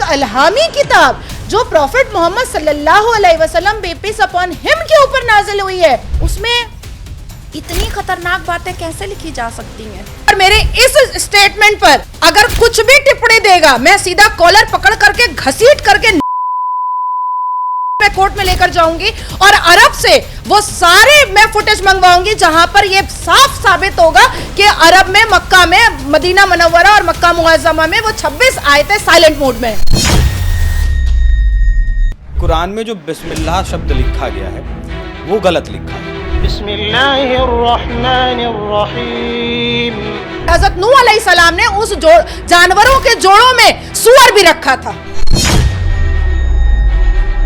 अलहामी किताब जो प्रॉफिट मोहम्मद सल्लल्लाहु अलैहि वसल्लम पीस अपॉन हिम के ऊपर नाजिल हुई है, उसमें इतनी खतरनाक बातें कैसे लिखी जा सकती हैं? और मेरे इस स्टेटमेंट पर अगर कुछ भी टिप्पणी देगा, मैं सीधा कॉलर पकड़ करके घसीट करके मैं कोर्ट में लेकर जाऊंगी और अरब से वो सारे मैं फुटेज मंगवाऊंगी जहां पर ये साफ साबित होगा कि अरब में, मक्का में, मदीना मुनव्वरा और मक्का मुअज़्ज़मा में वो 26 आयतें साइलेंट मोड में है। कुरान में जो बिस्मिल्लाह शब्द लिखा गया है वो गलत लिखा है। बिस्मिल्लाहिर्रहमानिर्रहीम। हज़रत नूह अलैहिस्सलाम ने उस जानवरों के जोड़ों में सूअर भी रखा था।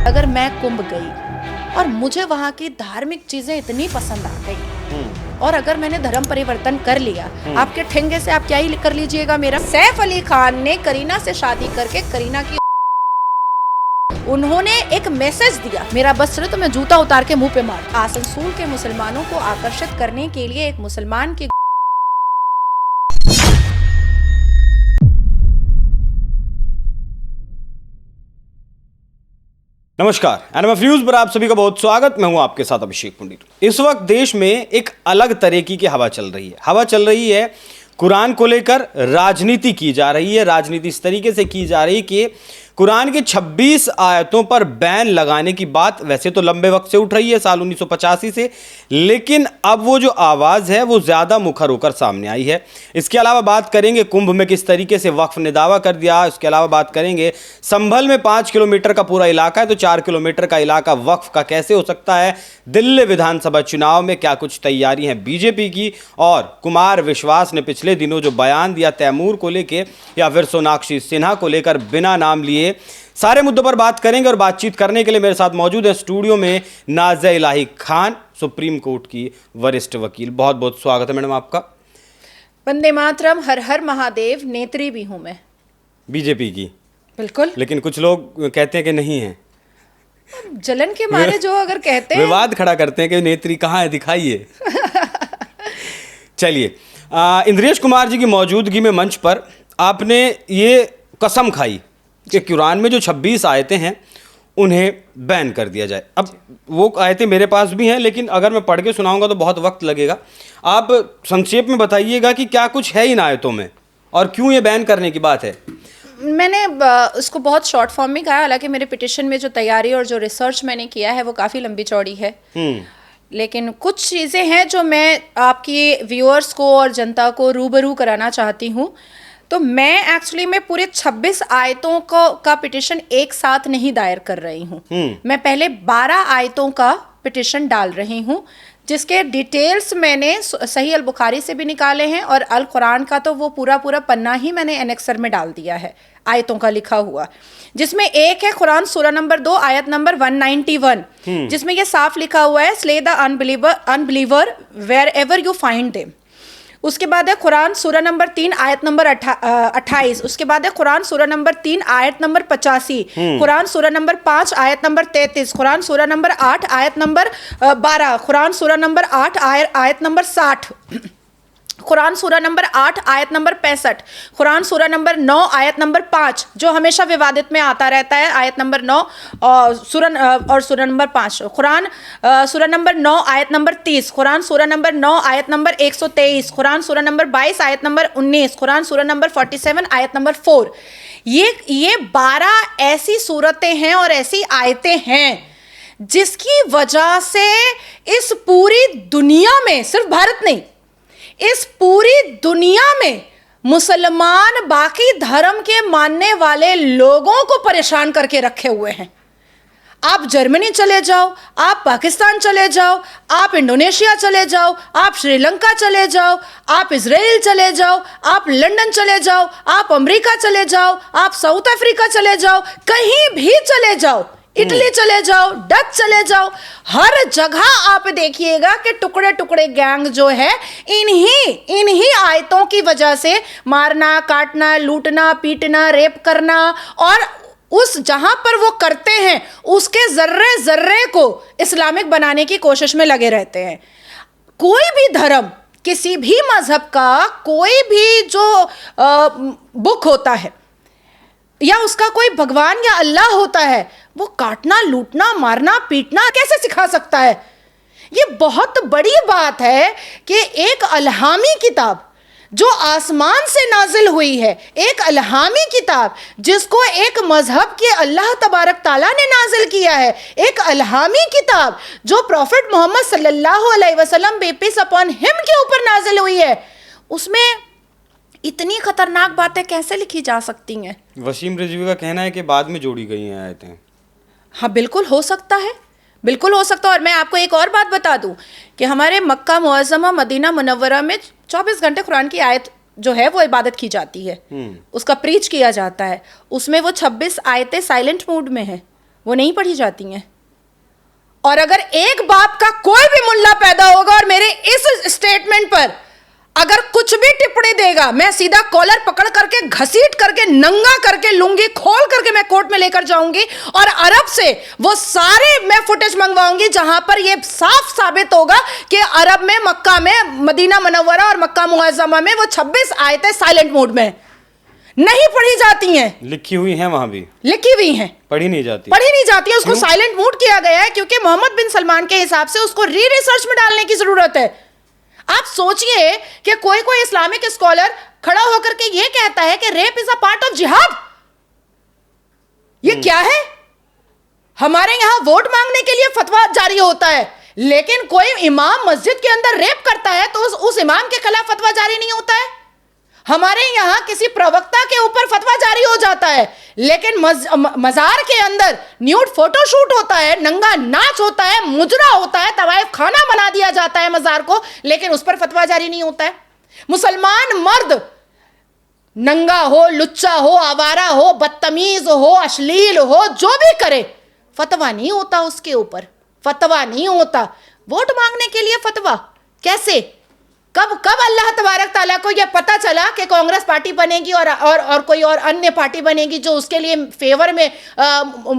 अगर मैं कुंभ गई और मुझे वहां की धार्मिक चीजें इतनी पसंद आ गई और अगर मैंने धर्म परिवर्तन कर लिया, आपके ठेंगे से आप क्या ही कर लीजिएगा मेरा। सैफ अली खान ने करीना से शादी करके करीना की उन्होंने एक मैसेज दिया, मेरा बस चले तो मैं जूता उतार के मुंह पे मार। आसनसोल के मुसलमानों को आकर्षित करने के लिए एक मुसलमान की नमस्कार, एनएमएफ न्यूज पर आप सभी का बहुत स्वागत। मैं हूं आपके साथ अभिषेक पंडित। इस वक्त देश में एक अलग तरीके की हवा चल रही है। हवा चल रही है कुरान को लेकर, राजनीति की जा रही है। राजनीति इस तरीके से की जा रही है कि कुरान के 26 आयतों पर बैन लगाने की बात वैसे तो लंबे वक्त से उठ रही है, साल 1985 से, लेकिन अब वो जो आवाज़ है वो ज़्यादा मुखर होकर सामने आई है। इसके अलावा बात करेंगे कुंभ में किस तरीके से वक्फ ने दावा कर दिया। इसके अलावा बात करेंगे संभल में 5 किलोमीटर का पूरा इलाका है तो 4 किलोमीटर का इलाका वक्फ का कैसे हो सकता है। दिल्ली विधानसभा चुनाव में क्या कुछ तैयारी है बीजेपी की, और कुमार विश्वास ने पिछले दिनों जो बयान दिया तैमूर को लेकर या फिर सोनाक्षी सिन्हा को लेकर बिना नाम लिए, सारे मुद्दों पर बात करेंगे। और बातचीत करने के लिए मेरे साथ मौजूद है स्टूडियो में नाज़िया इलाही खान, सुप्रीम कोर्ट की वरिष्ठ वकील। बहुत बहुत स्वागत है मैडम आपका। वंदे मातरम, हर हर महादेव, नेत्री भी हूं मैं बीजेपी की। बिल्कुल। लेकिन कुछ लोग कहते हैं कि नहीं है, जलन के मारे जो अगर कहते हैं, विवाद खड़ा करते हैं कि नेत्री कहाँ है, दिखाइए। चलिए, इंद्रेश कुमार जी की मौजूदगी में मंच पर आपने ये कसम खाई कि कुरान में जो 26 आयतें हैं उन्हें बैन कर दिया जाए। अब वो आयतें मेरे पास भी हैं, लेकिन अगर मैं पढ़ के सुनाऊंगा तो बहुत वक्त लगेगा। आप संक्षेप में बताइएगा कि क्या कुछ है इन आयतों में और क्यों ये बैन करने की बात है। मैंने उसको बहुत शॉर्ट फॉर्म में कहा, हालांकि मेरे पिटिशन में जो तैयारी और जो रिसर्च मैंने किया है वो काफ़ी लंबी चौड़ी है, लेकिन कुछ चीज़ें हैं जो मैं आपकी व्यूअर्स को और जनता को रूबरू कराना चाहती हूँ। तो मैं एक्चुअली में पूरे 26 आयतों का पिटिशन एक साथ नहीं दायर कर रही हूँ। मैं पहले 12 आयतों का पिटिशन डाल रही हूँ, जिसके डिटेल्स मैंने सही अल बुखारी से भी निकाले हैं और अल कुरान का तो वो पूरा पन्ना ही मैंने एनेक्सर में डाल दिया है आयतों का लिखा हुआ, जिसमें एक है कुरान सूरा नंबर 2 आयत नंबर 191, जिसमें ये साफ लिखा हुआ है, slay the unbeliever wherever you find them. उसके बाद है कुरान सूरा नंबर 3 आयत नंबर 28। उसके बाद है कुरान सूरा नंबर 3 आयत नंबर 85, कुरान सूरा नंबर 5 आयत नंबर 33, कुरान सूरा नंबर 8 आयत नंबर 12, कुरान सूरा नंबर 8 आयत नंबर 60, कुरान सूरा नंबर 8 आयत नंबर 65, कुरान सूरा नंबर 9 आयत नंबर 5 जो हमेशा विवादित में आता रहता है, आयत नंबर 9 और सूरा नंबर 5, कुरान सूरा नंबर 9 आयत नंबर 30, कुरान सूरा नंबर 9 आयत नंबर 123, कुरान सूरा नंबर 22 आयत नंबर 19, कुरान सूरा नंबर 47 आयत नंबर 4। ये 12 ऐसी सूरतें हैं और ऐसी आयतें हैं जिसकी वजह से इस पूरी दुनिया में, सिर्फ भारत नहीं, इस पूरी दुनिया में मुसलमान बाकी धर्म के मानने वाले लोगों को परेशान करके रखे हुए हैं। आप जर्मनी चले जाओ, आप पाकिस्तान चले जाओ, आप इंडोनेशिया चले जाओ, आप श्रीलंका चले जाओ, आप इजराइल चले जाओ, आप लंदन चले जाओ, आप अमेरिका चले जाओ, आप साउथ अफ्रीका चले जाओ, कहीं भी चले जाओ, इटली चले जाओ, डच चले जाओ, हर जगह आप देखिएगा कि टुकड़े टुकड़े गैंग जो है इन्हीं आयतों की वजह से मारना, काटना, लूटना, पीटना, रेप करना, और उस जहां पर वो करते हैं उसके जर्रे जर्रे को इस्लामिक बनाने की कोशिश में लगे रहते हैं। कोई भी धर्म, किसी भी मजहब का कोई भी जो बुक होता है, या उसका कोई भगवान या अल्लाह होता है, वो काटना, लूटना, मारना, पीटना कैसे सिखा सकता है? ये बहुत बड़ी बात है कि एक अल्हामी किताब जो आसमान से नाजिल हुई है, एक अल्हामी किताब जिसको एक मजहब के अल्लाह तबारक ताला ने नाजिल किया है, एक अल्हामी किताब जो प्रॉफिट मोहम्मद सल्लल्लाहु अलैहि वसल्लम पीस अपॉन हिम के ऊपर नाजिल हुई है, उसमें इतनी खतरनाक बातें कैसे लिखी जा सकती हैं? वसीम रिजवी का कहना है कि बाद में जोड़ी गई हैं आयतें। हाँ, बिल्कुल हो सकता है, बिल्कुल हो सकता है। और मैं आपको एक और बात बता दूं कि हमारे मक्का मुअज़्ज़मा मदीना मुनव्वरा में 24 घंटे कुरान की आयत जो है वो इबादत की जाती है, उसका प्रीच किया जाता है। उसमें वो 26 आयतें साइलेंट मोड में हैं, वो नहीं पढ़ी जाती हैं। और अगर एक बाप का कोई भी मुल्ला पैदा होगा और मेरे इस स्टेटमेंट पर अगर कुछ भी टिप्पणी देगा, मैं सीधा कॉलर पकड़ करके, घसीट करके, नंगा करके, लुंगी खोल करके मैं कोर्ट में लेकर जाऊंगी और अरब से वो सारे मैं फुटेज मंगवाऊंगी जहां पर ये साफ साबित होगा कि अरब में, मक्का में, मदीना मुनव्वरा और मक्का मुअज़्ज़मा में वो 26 आयतें साइलेंट मोड में नहीं पढ़ी जाती हैं। लिखी हुई हैं, वहां भी लिखी हुई हैं, पढ़ी नहीं जाती, पढ़ी नहीं जाती है। उसको साइलेंट मोड किया गया है क्योंकि मोहम्मद बिन सलमान के हिसाब से उसको री रिसर्च में डालने की जरूरत है। आप सोचिए कि कोई इस्लामिक स्कॉलर खड़ा होकर के ये कहता है कि rape is a part of जिहाद। ये क्या है? हमारे यहां वोट मांगने के लिए फतवा जारी होता है, लेकिन कोई इमाम मस्जिद के अंदर रेप करता है तो उस इमाम के खिलाफ फतवा जारी नहीं होता है। हमारे यहां किसी प्रवक्ता के ऊपर फतवा जारी हो जाता है, लेकिन मजार के अंदर न्यूड फोटोशूट होता है, नंगा नाच होता है, मुजरा होता है, तवाइफ खाना बना दिया जाता है मजार को, लेकिन उस पर फतवा जारी नहीं होता है। मुसलमान मर्द नंगा हो, लुच्चा हो, आवारा हो, बदतमीज हो, अश्लील हो, जो भी करे, फतवा नहीं होता उसके ऊपर, फतवा नहीं होता। वोट मांगने के लिए फतवा कैसे? कब अल्लाह तबारक ताला को यह पता चला कि कांग्रेस पार्टी बनेगी और कोई और अन्य पार्टी बनेगी जो उसके लिए फेवर में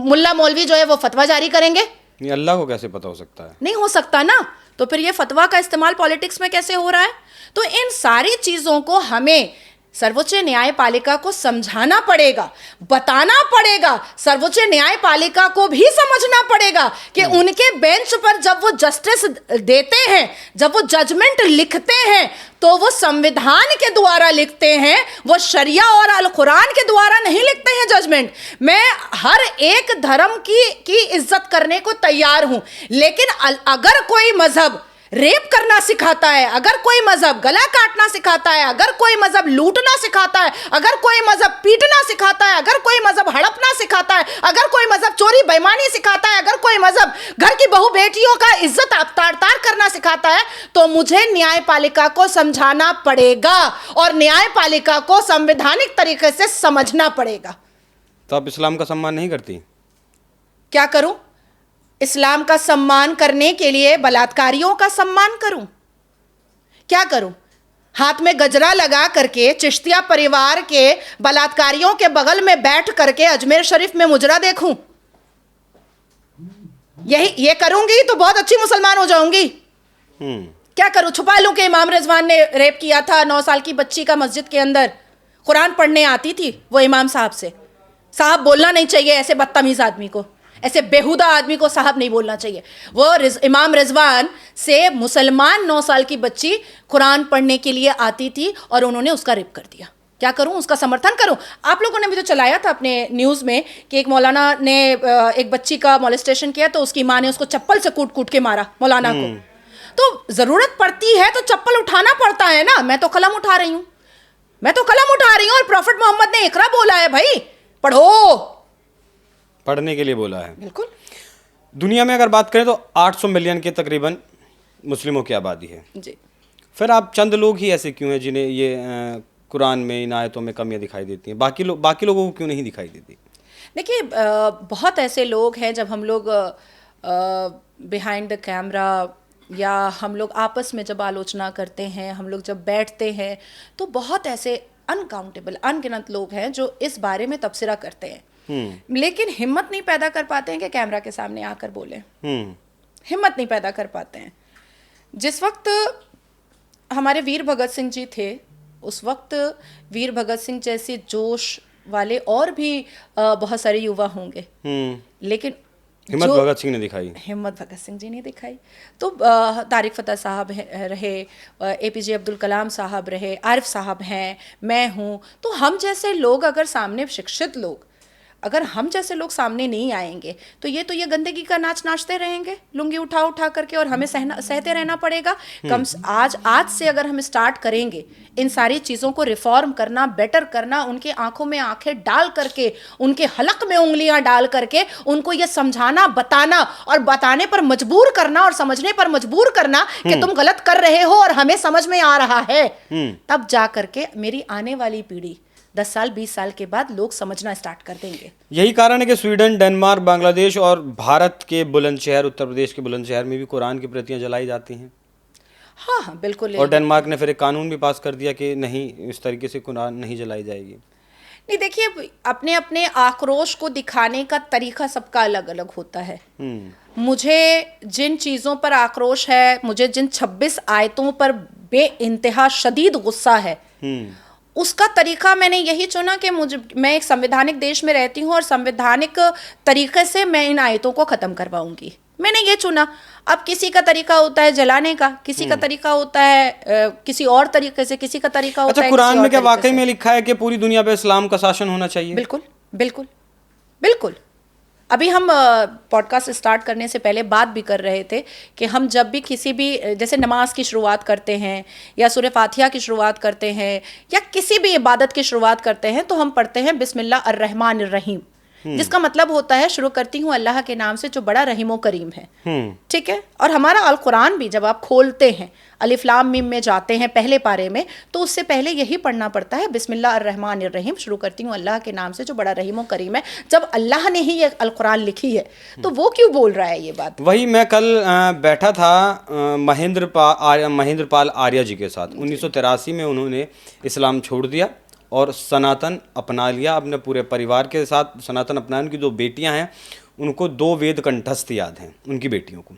मुल्ला मौलवी जो है वो फतवा जारी करेंगे? ये अल्लाह को कैसे पता हो सकता है? नहीं हो सकता ना। तो फिर ये फतवा का इस्तेमाल पॉलिटिक्स में कैसे हो रहा है? तो इन सारी चीज़ों को हमें सर्वोच्च न्यायपालिका को समझाना पड़ेगा, बताना पड़ेगा। सर्वोच्च न्यायपालिका को भी समझना पड़ेगा कि उनके बेंच पर जब वो जस्टिस देते हैं, जब वो जजमेंट लिखते हैं, तो वो संविधान के द्वारा लिखते हैं, वो शरिया और अल कुरान के द्वारा नहीं लिखते हैं जजमेंट। मैं हर एक धर्म की इज्जत करने को तैयार हूं, लेकिन अगर कोई मजहब रेप करना सिखाता है, अगर कोई मजहब गला काटना सिखाता है, अगर कोई मजहब लूटना सिखाता है, अगर कोई मजहब पीटना सिखाता है, अगर कोई मजहब हड़पना सिखाता है, अगर कोई मजहब चोरी बेईमानी सिखाता है, अगर कोई मजहब घर की बहू बेटियों का इज्जत तार तार करना सिखाता है, तो मुझे न्यायपालिका को समझाना पड़ेगा और न्यायपालिका को संवैधानिक तरीके से समझना पड़ेगा। तो आप इस्लाम का सम्मान नहीं करती? क्या करूं? इस्लाम का सम्मान करने के लिए बलात्कारियों का सम्मान करूं? क्या करूं? हाथ में गजरा लगा करके चिश्तिया परिवार के बलात्कारियों के बगल में बैठ करके अजमेर शरीफ में मुजरा देखूं? ये करूंगी तो बहुत अच्छी मुसलमान हो जाऊंगी। क्या करूं? छुपा लूं कि इमाम रिजवान ने रेप किया था 9 साल की बच्ची का मस्जिद के अंदर? कुरान पढ़ने आती थी वो इमाम साहब से। साहब बोलना नहीं चाहिए ऐसे बदतमीज आदमी को, ऐसे बेहुदा आदमी को साहब नहीं बोलना चाहिए। वो इमाम रिजवान से मुसलमान 9 साल की बच्ची कुरान पढ़ने के लिए आती थी और उन्होंने उसका रेप कर दिया। क्या करूं? उसका समर्थन करूं? आप लोगों ने भी तो चलाया था अपने न्यूज़ में कि एक मौलाना ने एक बच्ची का मोलेस्टेशन किया तो उसकी माँ ने उसको चप्पल से कूट कूट के मारा मौलाना को। तो ज़रूरत पड़ती है तो चप्पल उठाना पड़ता है ना। मैं तो कलम उठा रही हूँ, मैं तो कलम उठा रही हूँ। और प्रॉफिट मोहम्मद ने इकरा बोला है, भाई पढ़ो, पढ़ने के लिए बोला है। बिल्कुल। दुनिया में अगर बात करें तो 800 मिलियन के तकरीबन मुस्लिमों की आबादी है जी। फिर आप चंद लोग ही ऐसे क्यों हैं जिन्हें ये कुरान में, इन आयतों में कमियां दिखाई देती हैं? बाकी लोगों को क्यों नहीं दिखाई देती? देखिए, बहुत ऐसे लोग हैं, जब हम लोग बिहाइंड द कैमरा या हम लोग आपस में जब आलोचना करते हैं, हम लोग जब बैठते हैं, तो बहुत ऐसे अनकाउंटेबल, अनगिनत लोग हैं जो इस बारे में तबसरा करते हैं, लेकिन हिम्मत नहीं पैदा कर पाते हैं कि कैमरा के सामने आकर बोलें। हिम्मत नहीं पैदा कर पाते हैं। जिस वक्त हमारे वीर भगत सिंह जी थे, उस वक्त वीर भगत सिंह जैसी जोश वाले और भी बहुत सारे युवा होंगे, लेकिन हिम्मत भगत सिंह ने दिखाई, हिम्मत भगत सिंह जी ने दिखाई। तो तारिक फ़तेह साहब रहे, APJ अब्दुल कलाम साहब रहे, आरिफ साहब हैं, मैं हूँ। तो हम जैसे लोग अगर सामने, शिक्षित लोग, अगर हम जैसे लोग सामने नहीं आएंगे तो ये गंदगी का नाच नाचते रहेंगे लुंगी उठा उठा करके, और हमें सहते रहना पड़ेगा। आज से अगर हम स्टार्ट करेंगे इन सारी चीज़ों को रिफॉर्म करना, बेटर करना, उनके आंखों में आंखें डाल करके, उनके हलक में उंगलियां डाल करके उनको ये समझाना, बताना और बताने पर मजबूर करना और समझने पर मजबूर करना कि तुम गलत कर रहे हो और हमें समझ में आ रहा है, तब जा करके मेरी आने वाली पीढ़ी 10 साल 20 साल के बाद लोग समझना स्टार्ट कर देंगे। यही कारण है कि स्वीडन, डेनमार्क, बांग्लादेश और भारत के बुलंदशहर, उत्तर प्रदेश के बुलंदशहर में भी कुरान की प्रतियां जलाई जाती हैं। हाँ हाँ बिल्कुल। और डेनमार्क ने फिर एक कानून भी पास कर दिया कि नहीं, इस तरीके से कुरान नहीं जलाई जाएगी। नहीं, देखिए, अपने अपने आक्रोश को दिखाने का तरीका सबका अलग अलग होता है। मुझे जिन चीज़ों पर आक्रोश है, मुझे जिन 26 आयतों पर बेइंतहा शदीद गुस्सा है, उसका तरीका मैंने यही चुना कि मैं एक संवैधानिक देश में रहती हूँ और संवैधानिक तरीके से मैं इन आयतों को ख़त्म करवाऊंगी। मैंने ये चुना। अब किसी का तरीका होता है जलाने का, किसी का तरीका होता है किसी और तरीके से, किसी का तरीका होता है। कुरान में क्या वाकई में लिखा है कि पूरी दुनिया पे इस्लाम का शासन होना चाहिए? बिल्कुल बिल्कुल बिल्कुल। अभी हम पॉडकास्ट स्टार्ट करने से पहले बात भी कर रहे थे कि हम जब भी किसी भी, जैसे नमाज की शुरुआत करते हैं या सूरह फातिहा की शुरुआत करते हैं या किसी भी इबादत की शुरुआत करते हैं, तो हम पढ़ते हैं बिस्मिल्लाह अर्रहमानिर रहीम, जिसका मतलब होता है शुरू करती हूँ अल्लाह के नाम से जो बड़ा रहीम करीम है। ठीक है। और हमारा अल कुरान भी जब आप खोलते हैं, अलिफ लाम मीम में जाते हैं पहले पारे में, तो उससे पहले यही पढ़ना पड़ता है बिस्मिल्लाह अर्रहमानिर रहीम, शुरू करती हूँ अल्लाह के नाम से जो बड़ा रहीम करीम है। जब अल्लाह ने ही ये अल कुरान लिखी है तो वो क्यों बोल रहा है ये बात? वही मैं कल बैठा था महेंद्र पाल आर्य जी के साथ। 1983 में उन्होंने इस्लाम छोड़ दिया और सनातन अपना लिया अपने पूरे परिवार के साथ। सनातन अपना, उनकी 2 बेटियां हैं, उनको 2 वेद कंठस्थ याद हैं उनकी बेटियों को।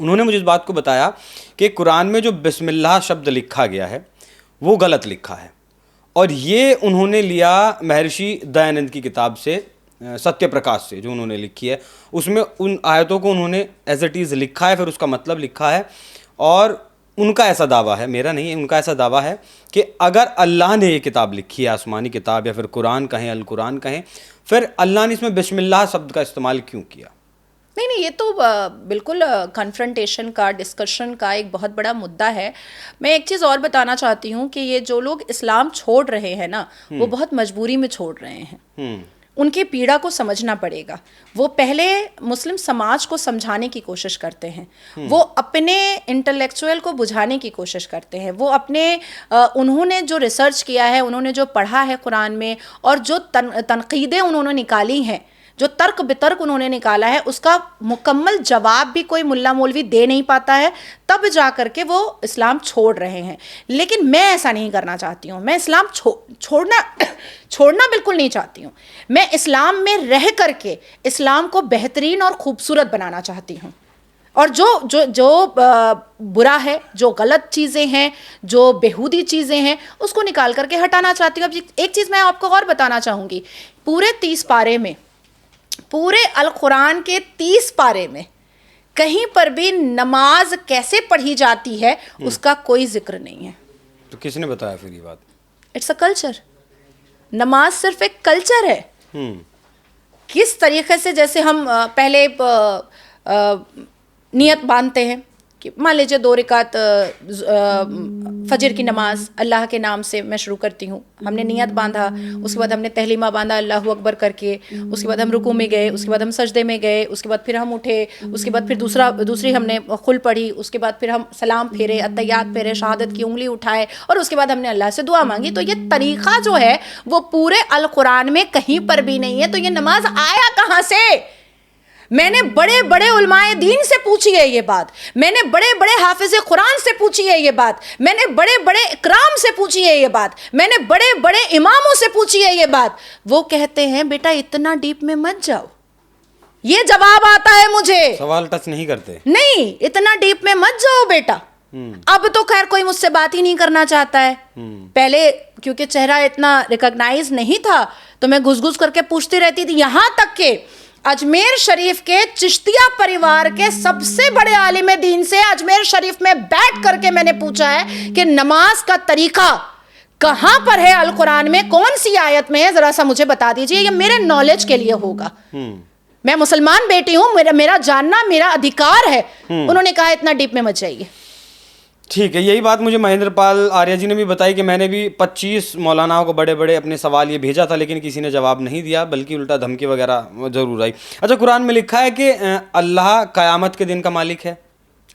उन्होंने मुझे इस बात को बताया कि कुरान में जो बिस्मिल्लाह शब्द लिखा गया है वो गलत लिखा है, और ये उन्होंने लिया महर्षि दयानंद की किताब से, सत्य प्रकाश से, जो उन्होंने लिखी है। उसमें उन आयतों को उन्होंने एज इट इज़ लिखा है, फिर उसका मतलब लिखा है। और उनका ऐसा दावा है, मेरा नहीं है, उनका ऐसा दावा है कि अगर अल्लाह ने ये किताब लिखी है, आसमानी किताब या फिर कुरान कहें, अल कुरान कहें, फिर अल्लाह ने इसमें बिस्मिल्लाह शब्द का इस्तेमाल क्यों किया? नहीं, ये तो बिल्कुल कन्फ्रंटेशन का, डिस्कशन का एक बहुत बड़ा मुद्दा है। मैं एक चीज़ और बताना चाहती हूँ कि ये जो लोग इस्लाम छोड़ रहे हैं ना, वो बहुत मजबूरी में छोड़ रहे हैं। उनकी पीड़ा को समझना पड़ेगा। वो पहले मुस्लिम समाज को समझाने की कोशिश करते हैं, वो अपने इंटेलेक्चुअल को बुझाने की कोशिश करते हैं, वो अपने उन्होंने जो रिसर्च किया है, उन्होंने जो पढ़ा है कुरान में, और जो तनकीदें उन्होंने निकाली हैं, जो तर्क बितर्क उन्होंने निकाला है, उसका मुकम्मल जवाब भी कोई मुल्ला मौलवी दे नहीं पाता है, तब जा कर के वो इस्लाम छोड़ रहे हैं। लेकिन मैं ऐसा नहीं करना चाहती हूँ। मैं इस्लाम छोड़ना बिल्कुल नहीं चाहती हूँ। मैं इस्लाम में रह करके इस्लाम को बेहतरीन और खूबसूरत बनाना चाहती हूँ। और जो बुरा है, जो गलत चीज़ें हैं, जो बेहूदी चीज़ें हैं, उसको निकाल करके हटाना चाहती हूँ। अब एक चीज़ मैं आपको और बताना चाहूँगी, पूरे 30 पारे में, पूरे अल कुरान के 30 पारे में कहीं पर भी नमाज कैसे पढ़ी जाती है उसका कोई जिक्र नहीं है। तो किसने बताया फिर ये बात? It's a culture. नमाज सिर्फ एक कल्चर है। किस तरीके से, जैसे हम पहले नियत बांधते हैं कि मान लीजिए 2 रकात फजर की नमाज अल्लाह के नाम से मैं शुरू करती हूँ, हमने नियत बांधा, उसके बाद हमने तहलीमा बांधा अल्लाह अकबर करके, उसके बाद हम रुकू में गए, उसके बाद हम सजदे में गए, उसके बाद फिर हम उठे, उसके बाद फिर दूसरी हमने खुल पढ़ी, उसके बाद फिर हम सलाम फेरे, अत्तहियात फेरे, शहादत की उंगली उठाए, और उसके बाद हमने अल्लाह से दुआ मांगी। तो ये तरीक़ा जो है वो पूरे अल कुरान में कहीं पर भी नहीं है। तो ये नमाज आया कहाँ से? मैंने बड़े बड़े उलमाए दीन से पूछी है ये बात, मैंने बड़े बड़े हाफिज़े कुरान से पूछी है ये बात, मैंने बड़े बड़े इकराम से पूछी है ये बात, मैंने बड़े बड़े इमामों से पूछी है ये बात। वो कहते हैं बेटा इतना डीप में मत जाओ। ये जवाब आता है मुझे, सवाल टच नहीं करते, नहीं इतना डीप में मत जाओ बेटा। अब तो खैर कोई मुझसे बात ही नहीं करना चाहता है। पहले क्योंकि चेहरा इतना रिकॉग्नाइज नहीं था तो मैं घुस घुस करके पूछती रहती थी, यहाँ तक के अजमेर शरीफ के चिश्तिया परिवार के सबसे बड़े आलिम दीन से अजमेर शरीफ में बैठ करके मैंने पूछा है कि नमाज का तरीका कहां पर है अल कुरान में, कौन सी आयत में है, जरा सा मुझे बता दीजिए, ये मेरे नॉलेज के लिए होगा। मैं मुसलमान बेटी हूं, मेरा जानना मेरा अधिकार है। उन्होंने कहा इतना डीप में मत जाइए। ठीक है, यही बात मुझे महेंद्र पाल आर्या जी ने भी बताई कि मैंने भी 25 मौलानाओं को बड़े बड़े अपने सवाल ये भेजा था, लेकिन किसी ने जवाब नहीं दिया, बल्कि उल्टा धमकी वगैरह जरूर आई। अच्छा, कुरान में लिखा है कि अल्लाह कयामत के दिन का मालिक है।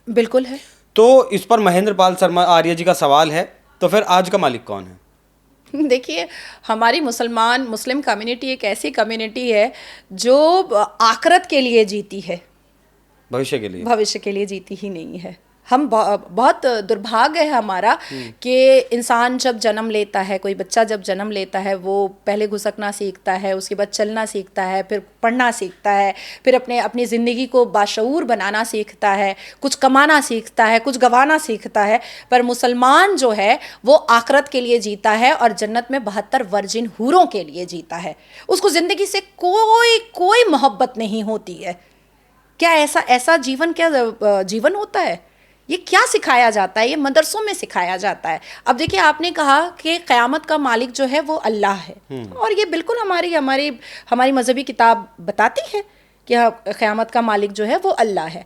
बिल्कुल है। तो इस पर महेंद्र पाल शर्मा आर्या जी का सवाल है, तो फिर आज का मालिक कौन है? देखिए, हमारी मुस्लिम कम्युनिटी एक ऐसी कम्युनिटी है जो आखिरत के लिए जीती है, भविष्य के लिए जीती ही नहीं है। हम बहुत दुर्भाग्य है हमारा कि इंसान जब जन्म लेता है, कोई बच्चा जब जन्म लेता है, वो पहले घुसकना सीखता है, उसके बाद चलना सीखता है, फिर पढ़ना सीखता है, फिर अपनी ज़िंदगी को बाशऊर बनाना सीखता है, कुछ कमाना सीखता है, कुछ गंवाना सीखता है। पर मुसलमान जो है वो आखिरत के लिए जीता है और जन्नत में 72 वर्जिन हूरों के लिए जीता है। उसको ज़िंदगी से कोई मोहब्बत नहीं होती है। क्या ऐसा जीवन क्या जीवन होता है? ये क्या सिखाया जाता है? ये मदरसों में सिखाया जाता है। अब देखिए, आपने कहा कि क़यामत का मालिक जो है वो अल्लाह है, और ये बिल्कुल हमारी मजहबी किताब बताती है कि क़यामत का मालिक जो है वो अल्लाह है।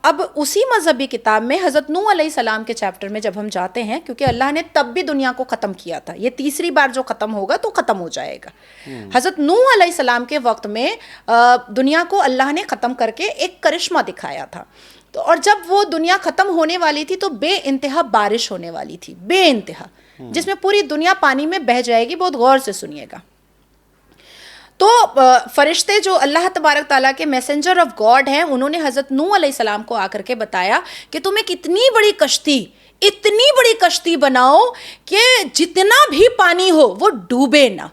अब उसी मजहबी किताब में हज़रत नूह अलैहिस्सलाम के चैप्टर में जब हम जाते हैं, क्योंकि अल्लाह ने तब भी दुनिया को ख़त्म किया था, ये तीसरी बार जो ख़त्म होगा तो ख़त्म हो जाएगा। हज़रत नूह अलैहिस्सलाम के वक्त में दुनिया को अल्लाह ने ख़त्म करके एक करिश्मा दिखाया था। तो और जब वो दुनिया ख़त्म होने वाली थी तो बेइंतहा बारिश होने वाली थी, बेइंतहा, जिसमें पूरी दुनिया पानी में बह जाएगी। बहुत गौर से सुनिएगा। तो फरिश्ते जो अल्लाह तबारक ताला के मैसेंजर ऑफ गॉड हैं, उन्होंने हज़रत नूह अलैहिस्सलाम को आकर के बताया कि तुम एक इतनी बड़ी कश्ती बनाओ कि जितना भी पानी हो वो डूबे ना।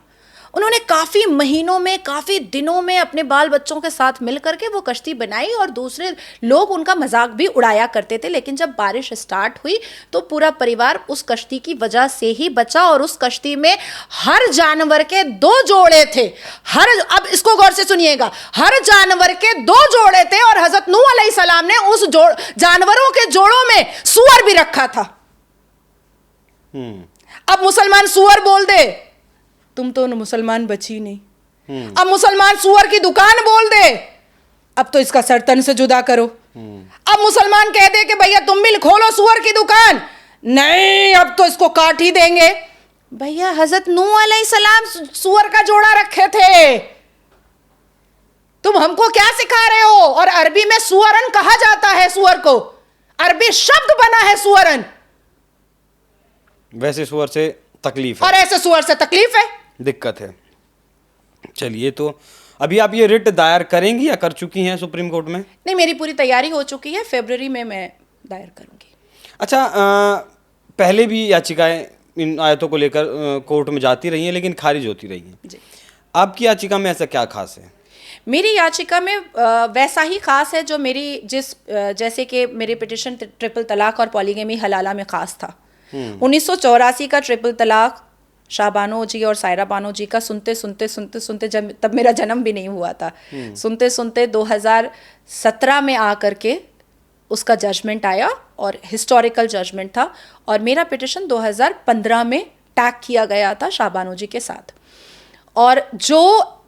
उन्होंने काफ़ी महीनों में, काफ़ी दिनों में अपने बाल बच्चों के साथ मिल करके वो कश्ती बनाई, और दूसरे लोग उनका मजाक भी उड़ाया करते थे। लेकिन जब बारिश स्टार्ट हुई तो पूरा परिवार उस कश्ती की वजह से ही बचा, और उस कश्ती में हर जानवर के 2 जोड़े थे। अब इसको गौर से सुनिएगा, हर जानवर के 2 जोड़े थे, और हज़रत नूह अलैहिस्सलाम ने उस जानवरों के जोड़ों में सूअर भी रखा था। अब मुसलमान सूअर बोल दे, तुम तो मुसलमान बची नहीं। अब मुसलमान सूअर की दुकान बोल दे, अब तो इसका सर तन से जुदा करो। अब मुसलमान कह दे कि भैया तुम भी खोलो सूअर की दुकान, नहीं अब तो इसको काट ही देंगे। भैया हजरत नूह अलैहिस्सलाम सूअर का जोड़ा रखे थे, तुम हमको क्या सिखा रहे हो? और अरबी में सुअरन कहा जाता है, सूअर को अरबी शब्द बना है सुअरन। वैसे सूअर से तकलीफ है, और ऐसे सूअर से तकलीफ है, दिक्कत है। चलिए, तो अभी आप ये रिट दायर करेंगी या कर चुकी हैं सुप्रीम कोर्ट में? नहीं, मेरी पूरी तैयारी हो चुकी है, फरवरी में मैं दायर करूंगी। अच्छा, पहले भी याचिकाएं इन आयतों को लेकर कोर्ट में जाती रही हैं, लेकिन खारिज होती रही हैं। जी। आपकी याचिका में ऐसा क्या खास है? मेरी याचिका में वैसा ही खास है जो जैसे कि मेरी पिटिशन ट्रिपल तलाक और पॉलीगेमी हलाला में खास था। 1984 का ट्रिपल तलाक शाहबानो जी और सायरा बानो जी का सुनते जब तब मेरा जन्म भी नहीं हुआ था, सुनते 2017 में आकर के उसका जजमेंट आया, और हिस्टोरिकल जजमेंट था, और मेरा पिटिशन 2015 में टैग किया गया था शाहबानो जी के साथ। और जो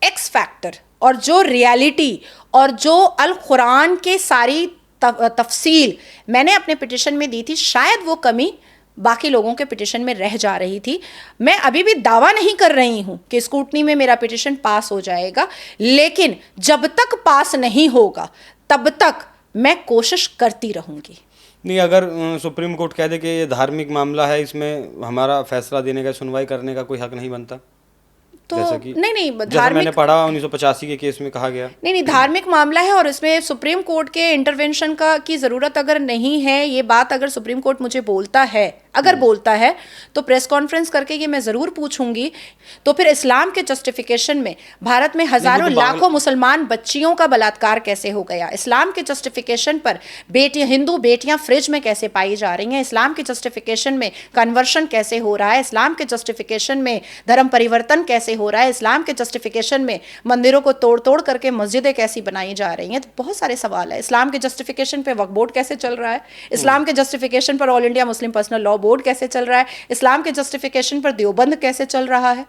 एक्स फैक्टर और जो रियलिटी और जो अल कुरान के सारी तफसील मैंने अपने पिटिशन में दी थी, शायद वो कमी बाकी लोगों के पिटिशन में रह जा रही थी। मैं अभी भी दावा नहीं कर रही हूं कि स्क्रूटनी में मेरा पिटिशन पास हो जाएगा, लेकिन जब तक पास नहीं होगा तब तक मैं कोशिश करती रहूंगी। नहीं, अगर सुप्रीम कोर्ट कह दे कि ये धार्मिक मामला है, इसमें हमारा फैसला देने का, सुनवाई करने का कोई हक नहीं बनता, तो नहीं जैसा मैंने पढ़ा 1985 के केस में कहा गया। नहीं, धार्मिक मामला है और इसमें सुप्रीम कोर्ट के इंटरवेंशन की ज़रूरत अगर नहीं है, ये बात अगर सुप्रीम कोर्ट मुझे बोलता है, अगर बोलता है तो प्रेस कॉन्फ्रेंस करके ये मैं ज़रूर पूछूंगी। तो फिर इस्लाम के जस्टिफिकेशन में भारत में हज़ारों लाखों मुसलमान बच्चियों का बलात्कार कैसे हो गया, इस्लाम के जस्टिफिकेशन पर हिंदू बेटियां फ्रिज में कैसे पाई जा रही हैं, इस्लाम के जस्टिफिकेशन में कन्वर्शन कैसे हो रहा है, इस्लाम के जस्टिफिकेशन में धर्म परिवर्तन कैसे हो रहा है, इस्लाम के जस्टिफिकेशन में मंदिरों को तोड़ तोड़ करके मस्जिदें कैसी बनाई जा रही हैं, तो बहुत सारे सवाल है। इस्लाम के जस्टिफिकेशन पे वक्फ बोर्ड कैसे चल रहा है, इस्लाम के जस्टिफिकेशन पर all India Muslim personal law board कैसे चल रहा है, इस्लाम के जस्टिफिकेशन पर देवबंद कैसे चल रहा है,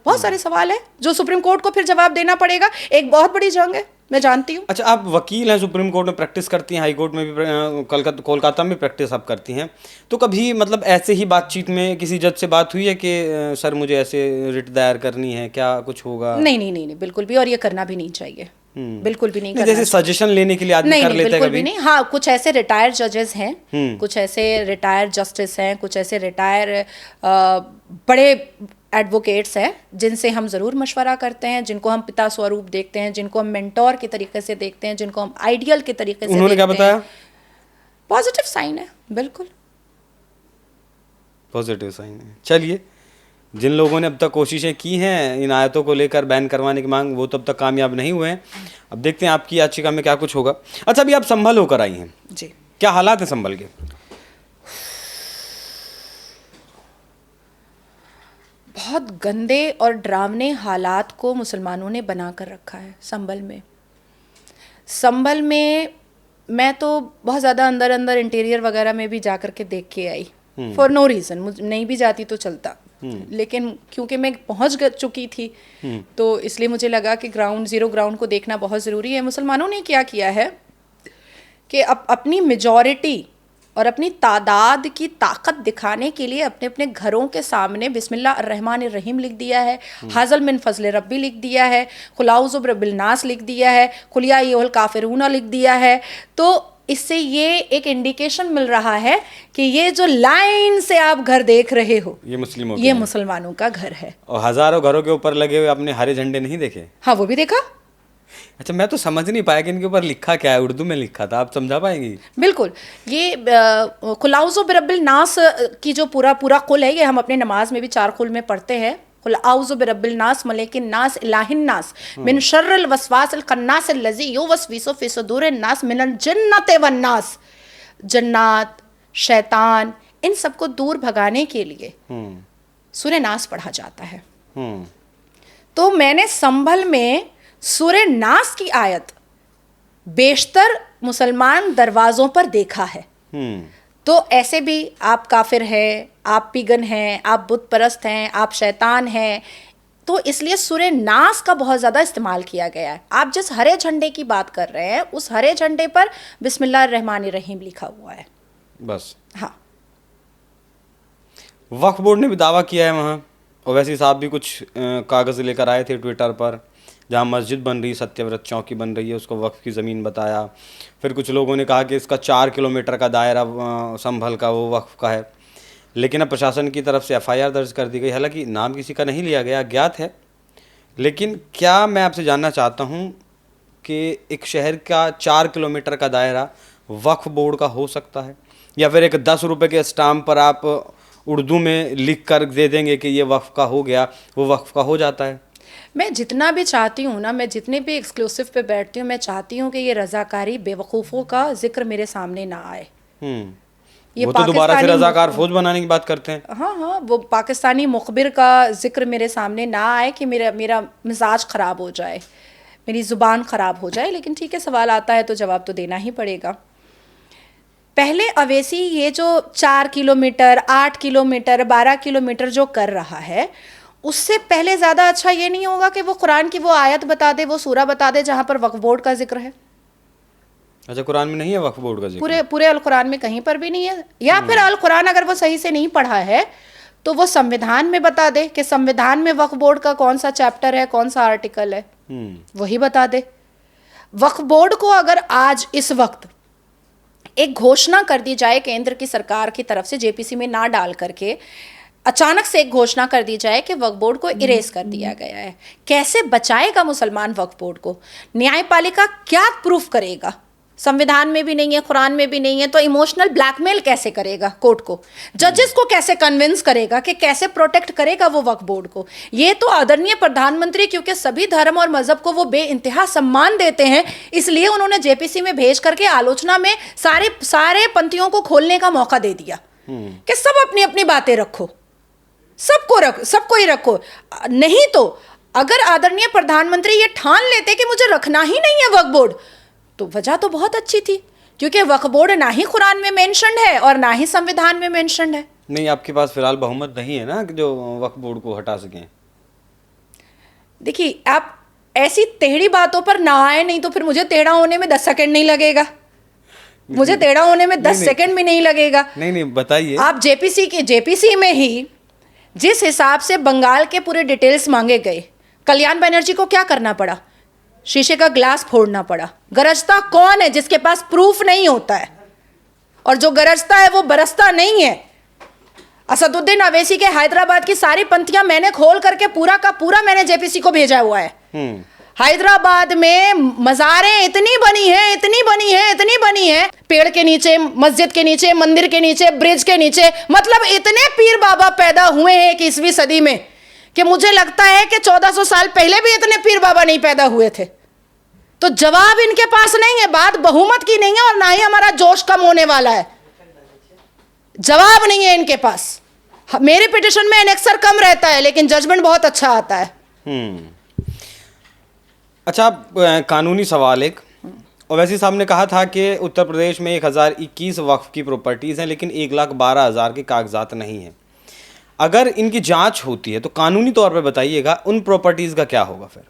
बहुत सारे सवाल है जो सुप्रीम कोर्ट को फिर जवाब देना पड़ेगा। एक बहुत बड़ी जंग है, मैं जानती हूँ। अच्छा, आप वकील हैं, सुप्रीम कोर्ट में प्रैक्टिस करती हैं, हाई कोर्ट में भी, कोलकाता में प्रैक्टिस आप करती हैं, तो कभी मतलब ऐसे ही बातचीत में किसी जज से बात हुई है कि सर मुझे ऐसे रिट दायर करनी है, क्या कुछ होगा? नहीं नहीं नहीं नहीं, बिल्कुल भी, और ये करना भी नहीं चाहिए, बिल्कुल भी नहीं करना। जैसे सजेशन लेने के लिए आदमी नहीं कर नहीं, लेता है बिल्कुल कभी? भी नहीं। हाँ, कुछ ऐसे रिटायर्ड जजेस हैं, कुछ ऐसे रिटायर्ड जस्टिस हैं, कुछ ऐसे रिटायर बड़े एडवोकेट्स हैं जिनसे हम ज़रूर मशवरा करते हैं, जिनको हम पिता स्वरूप देखते हैं, जिनको हम मेंटोर के तरीके से देखते हैं, जिनको हम आइडियल के तरीके से उन्होंने क्या बताया? पॉजिटिव साइन है, बिल्कुल पॉजिटिव साइन है। चलिए, जिन लोगों ने अब तक कोशिशें की हैं इन आयतों को लेकर बैन करवाने की मांग, वो तो अब तक कामयाब नहीं हुए हैं। अब देखते हैं आपकी याचिका में क्या कुछ होगा। अच्छा, अभी आप संभल होकर आई हैं जी, क्या हालात है संभल के? बहुत गंदे और डरावने हालात को मुसलमानों ने बना कर रखा है संभल में। संभल में मैं तो बहुत ज़्यादा अंदर अंदर इंटीरियर वगैरह में भी जा कर के देख के आई, फॉर नो रीज़न। मुझे नहीं भी जाती तो चलता, लेकिन क्योंकि मैं पहुंच चुकी थी तो इसलिए मुझे लगा कि ग्राउंड ज़ीरो ग्राउंड को देखना बहुत ज़रूरी है। मुसलमानों ने क्या किया है कि अपनी मेजॉरिटी और अपनी तादाद की ताकत दिखाने के लिए अपने अपने घरों के सामने बिस्मिल्लाह अर्रहमान अर्रहीम लिख दिया है, हाज़ल मिन फज़ल रब्बी लिख दिया है, कुल औज़ु बिरब्बिल नास लिख दिया है, कुल या अय्युहल काफ़िरूना लिख दिया है। तो इससे ये एक इंडिकेशन मिल रहा है कि ये जो लाइन से आप घर देख रहे हो ये मुस्लिमों ये मुसलमानों का घर है। और हजारों घरों के ऊपर लगे हुए आपने हरे झंडे नहीं देखे? हाँ, वो भी देखा। अच्छा, मैं तो समझ नहीं पाया कि इनके ऊपर लिखा क्या है, उर्दू में लिखा था, आप समझा पाएंगी? बिल्कुल, ये कुल औज़ु बिरब्बिल नास की जो पूरा कुल है, ये हम अपने नमाज में भी 4 कुल में पढ़ते हैं। कुल औज़ु बिरब्बिल नास मलिकिन नास इलाहिन नास मिन शर्रिल वसवासिल खन्नास लज़ी युवस्विसु फी सुदूरिन नास मिनल जिन्नति वन नास। जन्नात, शैतान, इन सबको दूर भगाने के लिए सूरह नास पढ़ा जाता है। तो मैंने संभल में सूरह नास की आयत बेशतर मुसलमान दरवाज़ों पर देखा है। तो ऐसे भी आप काफिर हैं, आप पिगन हैं, आप बुत परस्त हैं, आप शैतान हैं, तो इसलिए सूरह नास का बहुत ज़्यादा इस्तेमाल किया गया है। आप जिस हरे झंडे की बात कर रहे हैं उस हरे झंडे पर बिस्मिल्लाह रहमान रहीम लिखा हुआ है बस। हाँ, वक्फ बोर्ड ने भी दावा किया है वहाँ, और वैसे साहब भी कुछ कागज़ लेकर आए थे ट्विटर पर, जहाँ मस्जिद बन रही, सत्यव्रत चौकी बन रही है, उसको वक्फ की ज़मीन बताया। फिर कुछ लोगों ने कहा कि इसका 4 किलोमीटर का दायरा संभल का वो वक्फ का है, लेकिन अब प्रशासन की तरफ से FIR दर्ज कर दी गई। हालांकि नाम किसी का नहीं लिया गया, ज्ञात है। लेकिन क्या मैं आपसे जानना चाहता हूँ कि एक शहर का 4 किलोमीटर का दायरा वक्फ बोर्ड का हो सकता है, या फिर एक 10 रुपये के स्टाम्प पर आप उर्दू में लिख कर दे देंगे कि ये वक्फ का हो गया, वो वक्फ का हो जाता है? मैं जितना भी चाहती हूँ ना, मैं जितने भी एक्सक्लूसिव पे बैठती हूँ, मैं चाहती हूँ कि ये रज़ाकारी बेवकूफ़ों का जिक्र मेरे सामने ना आए। ये वो तो दोबारा से रज़ाकार फौज बनाने की बात करते हैं। हाँ हाँ, वो पाकिस्तानी मुखबिर का जिक्र मेरे सामने ना आए कि मेरा मिजाज ख़राब हो जाए, मेरी ज़ुबान ख़राब हो जाए। लेकिन ठीक है, सवाल आता है तो जवाब तो देना ही पड़ेगा। पहले अवैसी ये जो 4 किलोमीटर, 8 किलोमीटर, 12 किलोमीटर जो कर रहा है, उससे पहले ज़्यादा अच्छा ये नहीं होगा कि वो कुरान की वो आयत बता दे, वो सूरा बता दे जहाँ पर वक्फ बोर्ड का जिक्र है? अच्छा, कुरान में नहीं है वक्फ बोर्ड का जिक्र? पूरे अल कुरान में कहीं पर भी नहीं है। या फिर अल कुरान अगर वो सही से नहीं पढ़ा है तो वो संविधान में बता दे कि संविधान में वक्फ बोर्ड का कौन सा चैप्टर है, कौन सा आर्टिकल है, वही बता दे। वक्फ बोर्ड को अगर आज इस वक्त एक घोषणा कर दी जाए केंद्र की सरकार की तरफ से, JPC में ना डाल करके अचानक से एक घोषणा कर दी जाए कि वक्फ बोर्ड को इरेज कर दिया गया है, कैसे बचाएगा मुसलमान वक्फ बोर्ड को? न्यायपालिका क्या प्रूफ करेगा? संविधान में भी नहीं है, कुरान में भी नहीं है, तो इमोशनल ब्लैकमेल कैसे करेगा कोर्ट को? जजेस को कैसे कन्विंस करेगा कि कैसे प्रोटेक्ट करेगा वो वक्फ बोर्ड को? ये तो आदरणीय प्रधानमंत्री, क्योंकि सभी धर्म और मजहब को वो बेइंतहा सम्मान देते हैं, इसलिए उन्होंने जेपीसी में भेज करके आलोचना में सारे पंथियों को खोलने का मौका दे दिया कि सब अपनी अपनी बातें रखो, सबको ही रखो। नहीं तो अगर आदरणीय प्रधानमंत्री ये ठान लेते कि मुझे रखना ही नहीं है वक्फ बोर्ड, तो वजह तो बहुत अच्छी थी, क्योंकि वक्फ बोर्ड ना ही कुरान में मेंशन्ड है और ना ही संविधान में मेंशन्ड है। नहीं, आपके पास फिलहाल बहुमत नहीं है ना कि जो वक्फ बोर्ड को हटा सकें। देखिए, आप ऐसी टेढ़ी बातों पर ना आए, नहीं तो फिर मुझे टेढ़ा होने में 10 सेकंड नहीं लगेगा, मुझे टेढ़ा होने में 10 सेकंड भी नहीं लगेगा। नहीं, बताइए। आप जेपीसी में ही जिस हिसाब से बंगाल के पूरे डिटेल्स मांगे गए, कल्याण बनर्जी को क्या करना पड़ा? शीशे का ग्लास फोड़ना पड़ा। गरजता कौन है? जिसके पास प्रूफ नहीं होता है, और जो गरजता है वो बरसता नहीं है। असदुद्दीन अवैसी के हैदराबाद की सारी पंक्तियां मैंने खोल करके पूरा का पूरा मैंने जेपीसी को भेजा हुआ है। हैदराबाद में मज़ारें इतनी बनी है, पेड़ के नीचे, मस्जिद के नीचे, मंदिर के नीचे, ब्रिज के नीचे, मतलब इतने पीर बाबा पैदा हुए हैं 21वीं सदी में कि मुझे लगता है कि 1400 साल पहले भी इतने पीर बाबा नहीं पैदा हुए थे। तो जवाब इनके पास नहीं है, बात बहुमत की नहीं है और ना ही हमारा जोश कम होने वाला है। जवाब नहीं है इनके पास। मेरे पिटिशन में एनेक्सर कम रहता है लेकिन जजमेंट बहुत अच्छा आता है। अच्छा, कानूनी सवाल एक, ओवैसी साहब ने कहा था कि उत्तर प्रदेश में 1021 वक्फ की प्रॉपर्टीज़ हैं, लेकिन 1,12,000 के कागजात नहीं हैं। अगर इनकी जांच होती है तो कानूनी तौर पर बताइएगा उन प्रॉपर्टीज़ का क्या होगा फिर?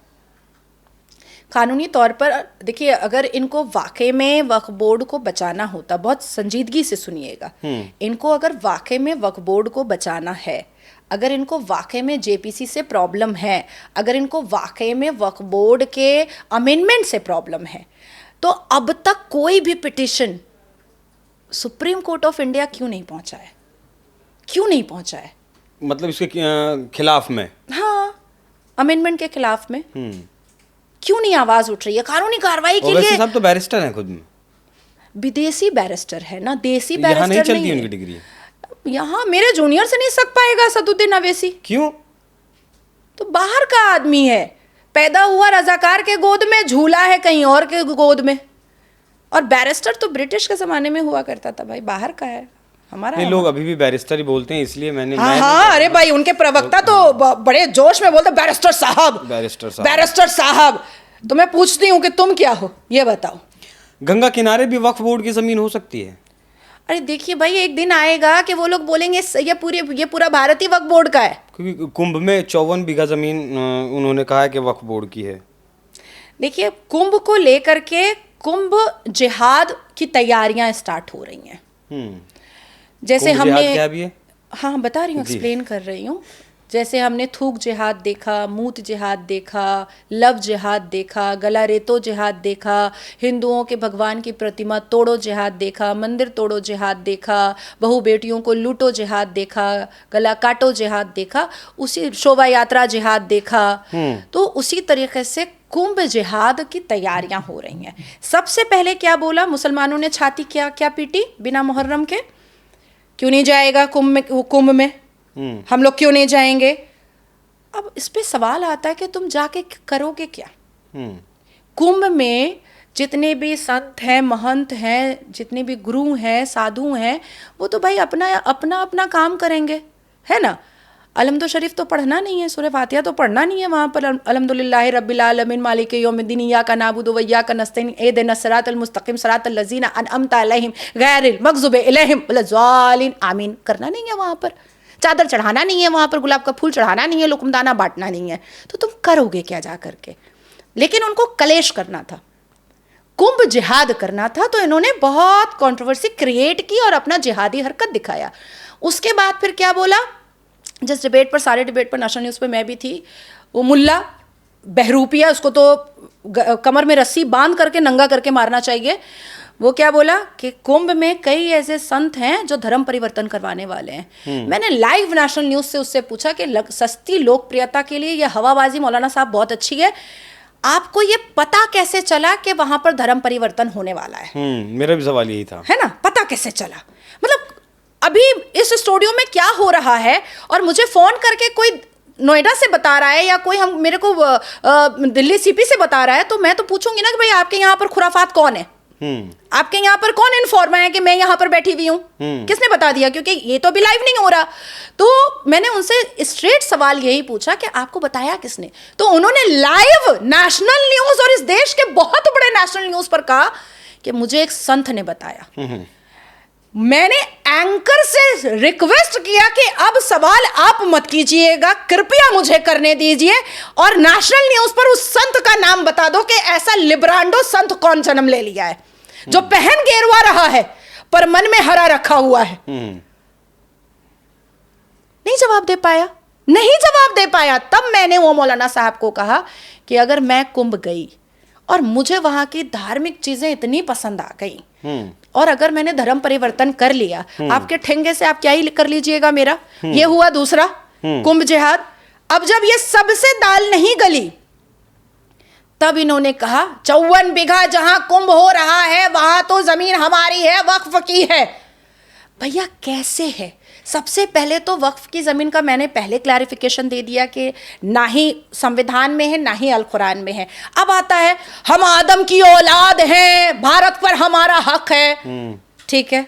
कानूनी तौर पर देखिए, अगर इनको वाकई में वक्फ बोर्ड को बचाना होता, बहुत संजीदगी से सुनिएगा, इनको अगर वाकई में वक्फ बोर्ड को बचाना है, अगर इनको वाकई में जेपीसी से प्रॉब्लम है, अगर इनको वाकई में वक्फ बोर्ड के अमेंडमेंट से प्रॉब्लम है, तो अब तक कोई भी petition supreme court of India क्यों नहीं पहुंचा है? क्यों नहीं पहुंचा है? मतलब इसके खिलाफ में? हाँ, अमेंडमेंट के खिलाफ में क्यों नहीं आवाज उठ रही है कानूनी कार्रवाई के लिए? साहब तो बैरिस्टर हैं खुद में। विदेशी बैरिस्टर है ना, देसी बैरिस्टर यहाँ नहीं चलती है। उनकी डिग्री यहाँ मेरे जूनियर से नहीं सक पाएगा असदुद्दीन अवैसी। क्यों? तो बाहर का आदमी है, पैदा हुआ रजाकार के गोद में, झूला है कहीं और के गोद में। और बैरिस्टर तो ब्रिटिश के जमाने में हुआ करता था भाई, बाहर का है हमारा। लोग अभी भी बैरिस्टर ही बोलते हैं, इसलिए मैंने हाँ, अरे भाई उनके प्रवक्ता तो बड़े जोश में बोलते बैरिस्टर साहब। तो मैं पूछती हूँ कि तुम क्या हो, ये बताओ। गंगा किनारे भी वक्फ बोर्ड की जमीन हो सकती है? अरे देखिए भाई, एक दिन आएगा कि वो लोग बोलेंगे ये पूरा भारत ही वक्फ बोर्ड का है। क्योंकि कुंभ में 54 बीघा जमीन उन्होंने कहा है कि वक्फ बोर्ड की है। देखिए, कुंभ को लेकर के कुंभ जिहाद की तैयारियां स्टार्ट हो रही हैं। जैसे हमने क्या भी है? हाँ, बता रही हूँ, एक्सप्लेन कर रही हूँ। जैसे हमने थूक जिहाद देखा, मूत जिहाद देखा, लव जिहाद देखा, गला रेतो जिहाद देखा, हिंदुओं के भगवान की प्रतिमा तोड़ो जिहाद देखा, मंदिर तोड़ो जिहाद देखा, बहू बेटियों को लूटो जिहाद देखा, गला काटो जिहाद देखा, उसी शोभा यात्रा जिहाद देखा। तो उसी तरीके से कुंभ जिहाद की तैयारियां हो रही हैं। सबसे पहले क्या बोला मुसलमानों ने? छाती क्या पीटी बिना मुहर्रम के? क्यों नहीं जाएगा कुंभ में? हम लोग क्यों नहीं जाएंगे? अब इस पे सवाल आता है कि तुम जाके करोगे क्या? कुंभ में जितने भी संत हैं, महंत हैं, जितने भी गुरु हैं, साधु हैं, वो तो भाई अपना काम करेंगे, है ना। अलहम्दु शरीफ तो पढ़ना नहीं है, सूरह फातिहा तो पढ़ना नहीं है वहाँ पर। अल्हम्दुलिल्लाहि रब्बिल आलमीन मालिक यौमिद्दीन इय्याका नअबुदु व इय्याका नस्तईन इहदिनस सिरातल मुस्तकीम सिरातल लज़ीना अनअमता अलैहिम गैरिल मग़ज़ूबि अलैहिम वलज़्ज़ालिन आमीन करना नहीं है वहाँ पर। चादर चढ़ाना नहीं है वहाँ पर, गुलाब का फूल चढ़ाना नहीं है, लुकमदाना बांटना नहीं है। तो तुम करोगे क्या जा करके? लेकिन उनको कलेश करना था, कुंभ जिहाद करना था, तो इन्होंने बहुत कंट्रोवर्सी क्रिएट की और अपना जिहादी हरकत दिखाया। उसके बाद फिर क्या बोला? जिस डिबेट पर, सारे डिबेट पर, नेशनल न्यूज़ पे मैं भी थी, वो मुल्ला बहरूपिया, उसको तो कमर में रस्सी बांध करके नंगा करके मारना चाहिए। वो क्या बोला कि कुंभ में कई ऐसे संत हैं जो धर्म परिवर्तन करवाने वाले हैं। मैंने लाइव नेशनल न्यूज़ से उससे पूछा कि सस्ती लोकप्रियता के लिए यह हवाबाजी मौलाना साहब बहुत अच्छी है, आपको ये पता कैसे चला कि वहां पर धर्म परिवर्तन होने वाला है? मेरा भी सवाल यही था। है ना, पता कैसे चला? मतलब अभी इस स्टूडियो में क्या हो रहा है और मुझे फोन करके कोई नोएडा से बता रहा है या कोई हम मेरे को दिल्ली सीपी से बता रहा है, तो मैं तो पूछूंगी ना कि भाई आपके यहाँ पर खुराफात कौन है? आपके यहाँ पर कौन इन्फॉर्मर है कि मैं यहाँ पर बैठी हुई हूँ? किसने बता दिया? क्योंकि ये तो अभी लाइव नहीं हो रहा। तो मैंने उनसे स्ट्रेट सवाल यही पूछा कि आपको बताया किसने? तो उन्होंने लाइव नेशनल न्यूज और इस देश के बहुत बड़े नेशनल न्यूज पर कहा कि मुझे एक संत ने बताया। मैंने एंकर से रिक्वेस्ट किया कि अब सवाल आप मत कीजिएगा, कृपया मुझे करने दीजिए और नेशनल न्यूज पर उस संत का नाम बता दो कि ऐसा लिब्रांडो संत कौन जन्म ले लिया है जो पहन गेरुआ रहा है पर मन में हरा रखा हुआ है। नहीं जवाब दे पाया, नहीं जवाब दे पाया। तब मैंने वो मौलाना साहब को कहा कि अगर मैं कुंभ गई और मुझे वहां की धार्मिक चीजें इतनी पसंद आ गई और अगर मैंने धर्म परिवर्तन कर लिया, आपके ठेंगे से आप क्या ही कर लीजिएगा मेरा? ये हुआ दूसरा कुंभ जिहाद। अब जब ये सबसे दाल नहीं गली, तब इन्होंने कहा 54 बीघा जहां कुंभ हो रहा है वहां तो जमीन हमारी है, वक्फ की है। भैया कैसे है? सबसे पहले तो वक्फ की ज़मीन का मैंने पहले क्लैरिफिकेशन दे दिया कि ना ही संविधान में है ना ही अल कुरान में है। अब आता है हम आदम की औलाद हैं, भारत पर हमारा हक है। ठीक है,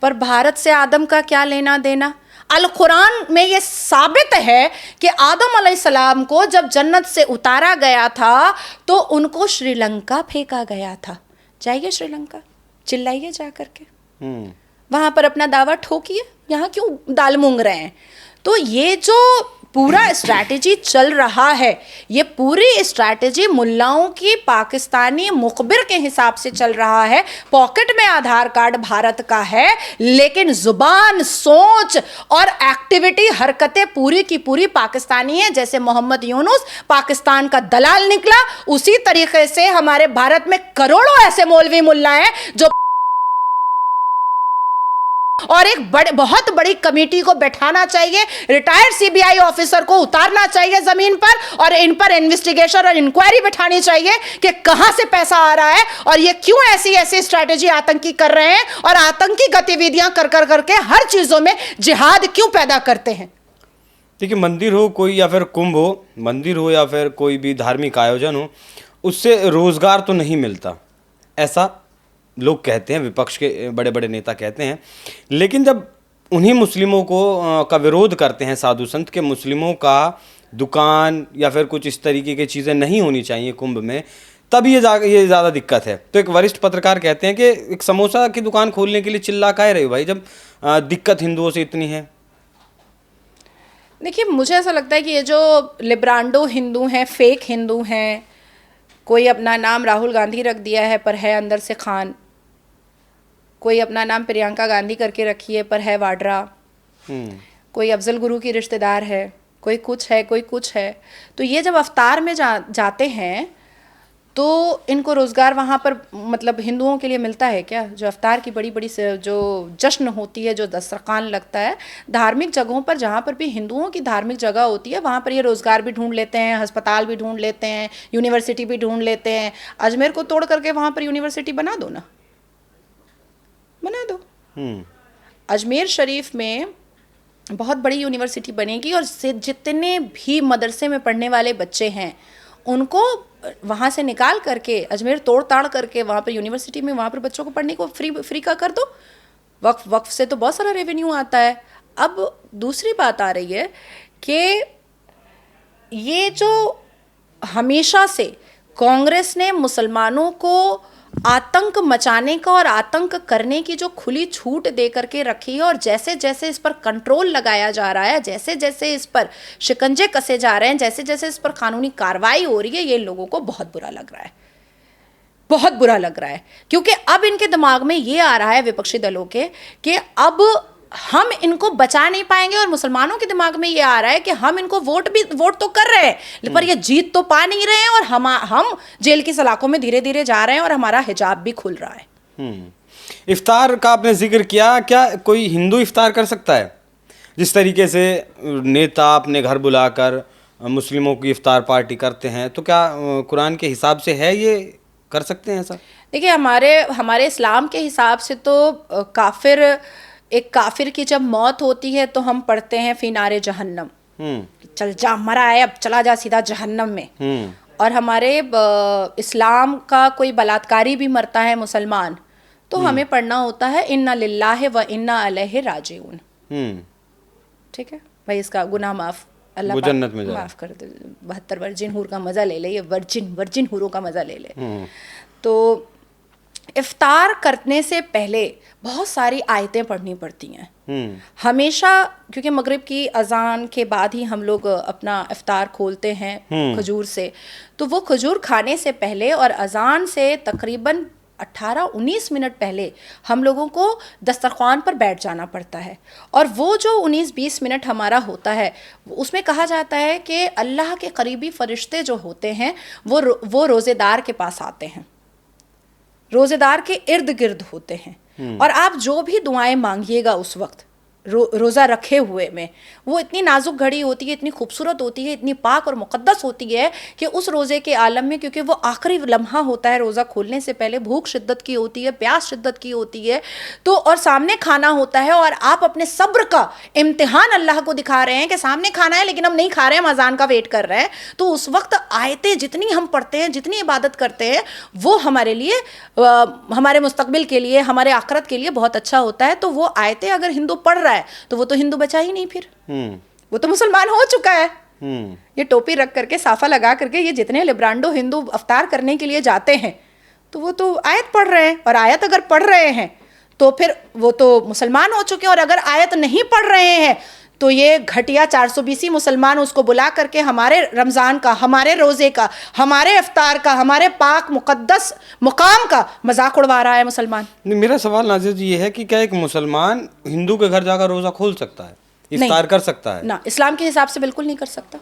पर भारत से आदम का क्या लेना देना? अल कुरान में ये साबित है कि आदम अलैहिस्सलाम को जब जन्नत से उतारा गया था तो उनको श्रीलंका फेंका गया था। जाइए श्रीलंका, चिल्लाइए जा करके, वहां पर अपना दावा ठोकिए, यहाँ क्यों दाल मूंग रहे हैं? तो ये जो पूरा स्ट्रैटेजी चल रहा है, ये पूरी स्ट्रैटेजी मुल्लाओं की पाकिस्तानी मुखबिर के हिसाब से चल रहा है। पॉकेट में आधार कार्ड भारत का है, लेकिन जुबान, सोच और एक्टिविटी, हरकतें पूरी की पूरी पाकिस्तानी है। जैसे मोहम्मद यूनुस पाकिस्तान का दलाल निकला, उसी तरीके से हमारे भारत में करोड़ों ऐसे मौलवी मुल्ला हैं जो, और एक बहुत बड़ी कमेटी को बैठाना चाहिए, रिटायर्ड सीबीआई ऑफिसर को उतारना चाहिए जमीन पर और इन पर इन्वेस्टिगेशन और इंक्वायरी बैठानी चाहिए कि कहां से पैसा आ रहा है और ये क्यों ऐसी ऐसी स्ट्रैटेजी आतंकी कर रहे हैं और आतंकी गतिविधियां कर करके हर चीजों में जिहाद क्यों पैदा करते हैं। देखिए, मंदिर हो कोई या फिर कुंभ हो, मंदिर हो या फिर कोई भी धार्मिक आयोजन हो, उससे रोजगार तो नहीं मिलता, ऐसा लोग कहते हैं, विपक्ष के बड़े बड़े नेता कहते हैं। लेकिन जब उन्हीं मुस्लिमों को का विरोध करते हैं साधु संत के, मुस्लिमों का दुकान या फिर कुछ इस तरीके की चीज़ें नहीं होनी चाहिए कुंभ में, तब ये ज़्यादा दिक्कत है। तो एक वरिष्ठ पत्रकार कहते हैं कि एक समोसा की दुकान खोलने के लिए चिल्ला काहे रहे हो भाई, जब दिक्कत हिंदुओं से इतनी है? देखिए, मुझे ऐसा लगता है कि ये जो लिब्रांडो हिंदू हैं, फेक हिंदू हैं, कोई अपना नाम राहुल गांधी रख दिया है पर है अंदर से खान, कोई अपना नाम प्रियंका गांधी करके रखी है पर है वाड्रा, कोई अफजल गुरु की रिश्तेदार है, कोई कुछ है कोई कुछ है। तो ये जब अवतार में जाते हैं तो इनको रोज़गार वहाँ पर मतलब हिंदुओं के लिए मिलता है क्या? जो अवतार की बड़ी बड़ी जो जश्न होती है, जो दस्तरखान लगता है धार्मिक जगहों पर, जहाँ पर भी हिंदुओं की धार्मिक जगह होती है वहाँ पर ये रोज़गार भी ढूंढ लेते हैं, अस्पताल भी ढूंढ लेते हैं, यूनिवर्सिटी भी ढूंढ लेते हैं। अजमेर को तोड़ करके वहाँ पर यूनिवर्सिटी बना दो ना, बना दो। अजमेर शरीफ में बहुत बड़ी यूनिवर्सिटी बनेगी और जितने भी मदरसे में पढ़ने वाले बच्चे हैं उनको वहाँ से निकाल करके, अजमेर तोड़ ताड़ करके वहाँ पर यूनिवर्सिटी में, वहाँ पर बच्चों को पढ़ने को फ्री का कर दो। वक्फ से तो बहुत सारा रेवेन्यू आता है। अब दूसरी बात आ रही है कि ये जो हमेशा से कांग्रेस ने मुसलमानों को आतंक मचाने का और आतंक करने की जो खुली छूट दे करके रखी है और जैसे जैसे इस पर कंट्रोल लगाया जा रहा है, जैसे जैसे इस पर शिकंजे कसे जा रहे हैं, जैसे जैसे इस पर कानूनी कार्रवाई हो रही है, ये लोगों को बहुत बुरा लग रहा है, बहुत बुरा लग रहा है। क्योंकि अब इनके दिमाग में ये आ रहा है विपक्षी दलों के कि अब हम इनको बचा नहीं पाएंगे और मुसलमानों के दिमाग में ये आ रहा है कि हम इनको वोट तो कर रहे हैं पर ये जीत तो पा नहीं रहे हैं और हम जेल की सलाखों में धीरे धीरे जा रहे हैं और हमारा हिजाब भी खुल रहा है। इफ्तार का आपने जिक्र किया, क्या कोई हिंदू इफ्तार कर सकता है? जिस तरीके से नेता अपने घर बुलाकर मुस्लिमों की इफ्तार पार्टी करते हैं, तो क्या कुरान के हिसाब से है ये, कर सकते हैं ऐसा? देखिए, हमारे इस्लाम के हिसाब से तो एक काफिर की जब मौत होती है तो हम पढ़ते हैं फी नारे जहन्नम, चल जा, मरा है अब चला जा सीधा जहन्नम में। और हमारे इस्लाम का कोई बलात्कारी भी मरता है मुसलमान, तो हमें पढ़ना होता है इन्ना लिल्लाहि व इन्ना अलैहि राजिऊन। ठीक है भाई, इसका गुनाह माफ, अल्लाह वो जन्नत में माफ कर दे, 72 वर्जिन हूर का मजा ले ले, ये वर्जिन हूरों का मजा ले ले। तो इफ्तार करने से पहले बहुत सारी आयतें पढ़नी पड़ती हैं हमेशा, क्योंकि मगरिब की अजान के बाद ही हम लोग अपना इफ्तार खोलते हैं खजूर से। तो वो खजूर खाने से पहले और अजान से तकरीबन 18-19 मिनट पहले हम लोगों को दस्तरख्वान पर बैठ जाना पड़ता है। और वो जो 19-20 मिनट हमारा होता है, उसमें कहा जाता है कि अल्लाह के करीबी फरिश्ते जो होते हैं वो रोज़ेदार के पास आते हैं, रोज़ेदार के इर्द गिर्द होते हैं। और आप जो भी दुआएं मांगिएगा उस वक्त रोज़ा रखे हुए में, वो इतनी नाजुक घड़ी होती है, इतनी खूबसूरत होती है, इतनी पाक और मुक़द्दस होती है कि उस रोज़े के आलम में, क्योंकि वो आखिरी लम्हा होता है रोज़ा खोलने से पहले, भूख शिद्दत की होती है, प्यास शिद्दत की होती है, तो और सामने खाना होता है और आप अपने सब्र का इम्तिहान अल्लाह को दिखा रहे हैं कि सामने खाना है लेकिन हम नहीं खा रहे हैं, अज़ान का वेट कर रहे हैं। तो उस वक्त आयतें जितनी हम पढ़ते हैं, जितनी इबादत करते हैं, वो हमारे लिए, हमारे मुस्तकबिल के लिए, हमारे आखिरत के लिए बहुत अच्छा होता है। तो वो आयतें अगर हिंदू पढ़ रहा है तो वो तो हिंदू बचा ही नहीं, फिर वो तो मुसलमान हो चुका है। ये टोपी रख करके, साफा लगा करके, ये जितने लिब्रांडो हिंदू अफ्तार करने के लिए जाते हैं, तो वो तो आयत पढ़ रहे हैं। और आयत अगर पढ़ रहे हैं तो फिर वो तो मुसलमान हो चुके हैं। और अगर आयत नहीं पढ़ रहे हैं तो ये घटिया 420 मुसलमान उसको बुला करके हमारे रमज़ान का, हमारे रोज़े का, हमारे इफ्तार का, हमारे पाक मुक़द्दस मुकाम का मजाक उड़वा रहा है मुसलमान। मेरा सवाल नाज़िर जी ये है कि क्या एक मुसलमान हिंदू के घर जाकर रोज़ा खोल सकता है, इफ्तार कर सकता है? ना, इस्लाम के हिसाब से बिल्कुल नहीं कर सकता।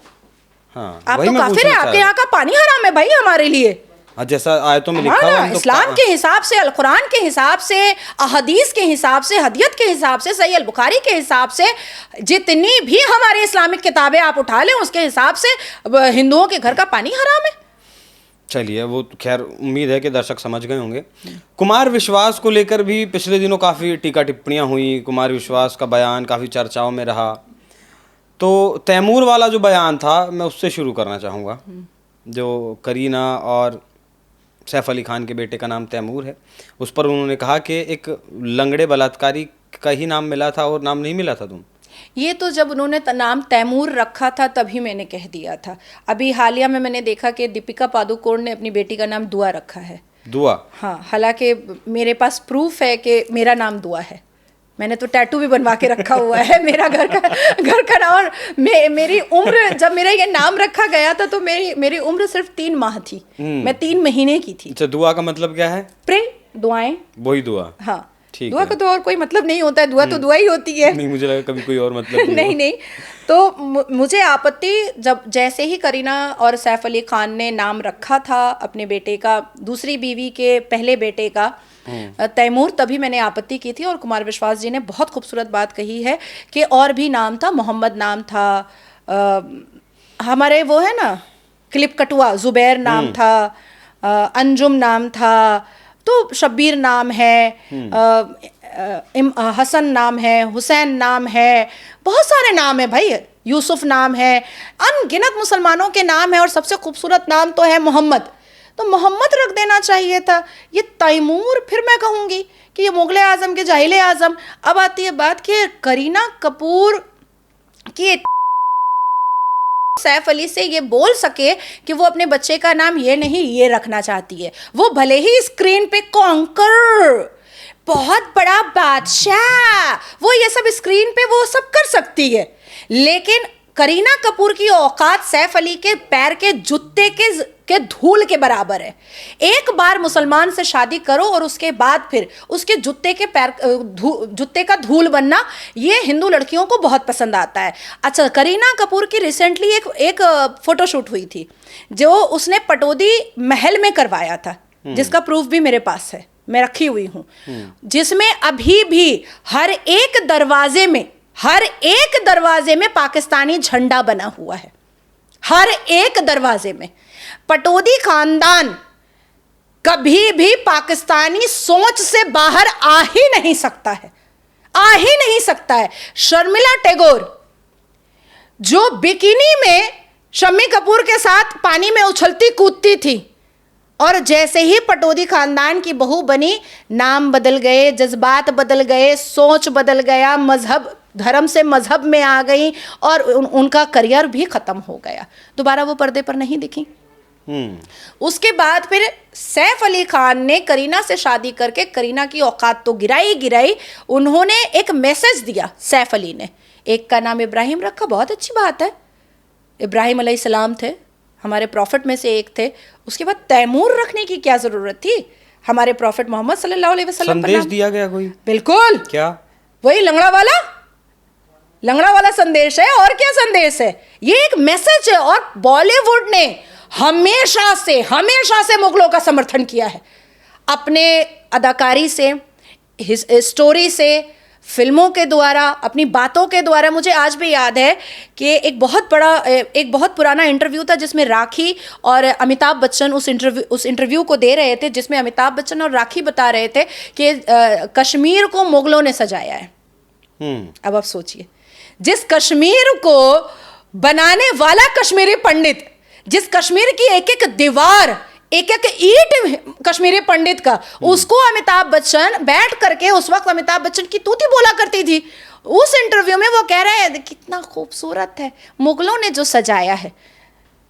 हाँ, आप तो काफिर है, आपके यहाँ का पानी हराम है भाई हमारे लिए। जैसा आयतों में लिखा हुआ है, इस्लाम के हिसाब से, अल कुरान के हिसाब से, अहदीस के हिसाब से, हदीयत के हिसाब से, सही अल बुखारी के हिसाब से, जितनी भी हमारी इस्लामिक किताबें आप उठा लें, उसके हिसाब से हिंदुओं के घर का पानी हराम है। चलिए, वो खैर उम्मीद है कि दर्शक समझ गए होंगे। कुमार विश्वास को लेकर भी पिछले दिनों काफ़ी टीका टिप्पणियाँ हुई, कुमार विश्वास का बयान काफ़ी चर्चाओं में रहा। तो तैमूर वाला जो बयान था, मैं उससे शुरू करना चाहूँगा। जो करीना और सैफ अली खान के बेटे का नाम तैमूर है, उस पर उन्होंने कहा कि एक लंगड़े बलात्कारी का ही नाम मिला था और नाम नहीं मिला था तुम। ये तो जब उन्होंने नाम तैमूर रखा था तभी मैंने कह दिया था। अभी हालिया में मैंने देखा कि दीपिका पादुकोण ने अपनी बेटी का नाम दुआ रखा है। दुआ? हाँ, हालांकि मेरे पास प्रूफ है कि मेरा नाम दुआ है। मैंने तो टैटू भी बनवा के रखा हुआ है मेरा घर का नाम। और मेरी उम्र, जब मेरा ये नाम रखा गया था तो मेरी उम्र सिर्फ 3 माह थी। मैं 3 महीने की थी। अच्छा, दुआ का मतलब क्या है? प्रे, दुआएं। वही दुआ? हाँ, ठीक। दुआ का तो और कोई मतलब नहीं होता है, दुआ तो दुआ ही होती है। नहीं, मुझे लगा कभी कोई और मतलब नहीं। तो मुझे आपत्ति, जब जैसे ही करीना और सैफ अली खान ने नाम रखा था अपने बेटे का, दूसरी बीवी के पहले बेटे का तैमूर, तभी मैंने आपत्ति की थी। और कुमार विश्वास जी ने बहुत खूबसूरत बात कही है कि और भी नाम था, मोहम्मद नाम था, हमारे वो है ना क्लिप कटुआ, जुबैर नाम था, अंजुम नाम था, तो शब्बीर नाम है, हसन नाम है, हुसैन नाम है, बहुत सारे नाम है भाई, यूसुफ नाम है, अनगिनत मुसलमानों के नाम है। और सबसे खूबसूरत नाम तो है मोहम्मद, तो मोहम्मद रख देना चाहिए था। ये तैमूर, फिर मैं कहूँगी कि ये मुग़ल आज़म के जाहिल आज़म। अब आती है बात कि करीना कपूर की सैफ अली से ये बोल सके कि वो अपने बच्चे का नाम ये नहीं ये रखना चाहती है। वो भले ही स्क्रीन पे कॉन्कर, बहुत बड़ा बादशाह, वो ये सब स्क्रीन पे वो सब कर सकती है, लेकिन करीना कपूर की औकात सैफ अली के पैर के जूते के धूल के बराबर है। एक बार मुसलमान से शादी करो और उसके बाद फिर उसके जूते के पैर जूते का धूल बनना, ये हिंदू लड़कियों को बहुत पसंद आता है। अच्छा, करीना कपूर की रिसेंटली एक फोटोशूट हुई थी जो उसने पटौदी महल में करवाया था, जिसका प्रूफ भी मेरे पास है, मैं रखी हुई हूँ, जिसमें अभी भी हर एक दरवाजे में पाकिस्तानी झंडा बना हुआ है। हर एक दरवाजे में। पटौदी खानदान कभी भी पाकिस्तानी सोच से बाहर आ ही नहीं सकता है, आ ही नहीं सकता है। शर्मिला टैगोर जो बिकिनी में शम्मी कपूर के साथ पानी में उछलती कूदती थी, और जैसे ही पटौदी खानदान की बहू बनी, नाम बदल गए, जज्बात बदल गए, सोच बदल गया, मजहब धर्म से मजहब में आ गई, और उनका करियर भी खत्म हो गया। दोबारा वो पर्दे पर नहीं दिखी। उसके बाद फिर सैफ अली खान ने करीना से शादी करके करीना की औकात तो गिराई। उन्होंने एक मैसेज दिया, सैफ अली ने, एक का नाम इब्राहिम रखा, बहुत अच्छी बात है, इब्राहिम अलैहिस्सलाम थे, हमारे प्रॉफिट में से एक थे। उसके बाद तैमूर रखने की क्या जरूरत थी, हमारे प्रॉफिट मोहम्मद सल्लल्लाहु अलैहि वसल्लम संदेश दिया गया कोई? बिल्कुल, क्या? वही लंगड़ा वाला संदेश है। और क्या संदेश है, ये एक मैसेज है। और बॉलीवुड ने हमेशा से मुगलों का समर्थन किया है, अपने अदाकारी से, स्टोरी से, फिल्मों के द्वारा, अपनी बातों के द्वारा। मुझे आज भी याद है कि एक बहुत पुराना इंटरव्यू था जिसमें राखी और अमिताभ बच्चन उस इंटरव्यू को दे रहे थे, जिसमें अमिताभ बच्चन और राखी बता रहे थे कि कश्मीर को मुगलों ने सजाया है। अब आप सोचिए, जिस कश्मीर को बनाने वाला कश्मीरी पंडित, जिस कश्मीर की एक एक दीवार, एक एक ईंट कश्मीरी पंडित का, उसको अमिताभ बच्चन बैठ करके, उस वक्त अमिताभ बच्चन की तूती बोला करती थी, उस इंटरव्यू में वो कह रहे हैं कितना खूबसूरत है मुगलों ने जो सजाया है।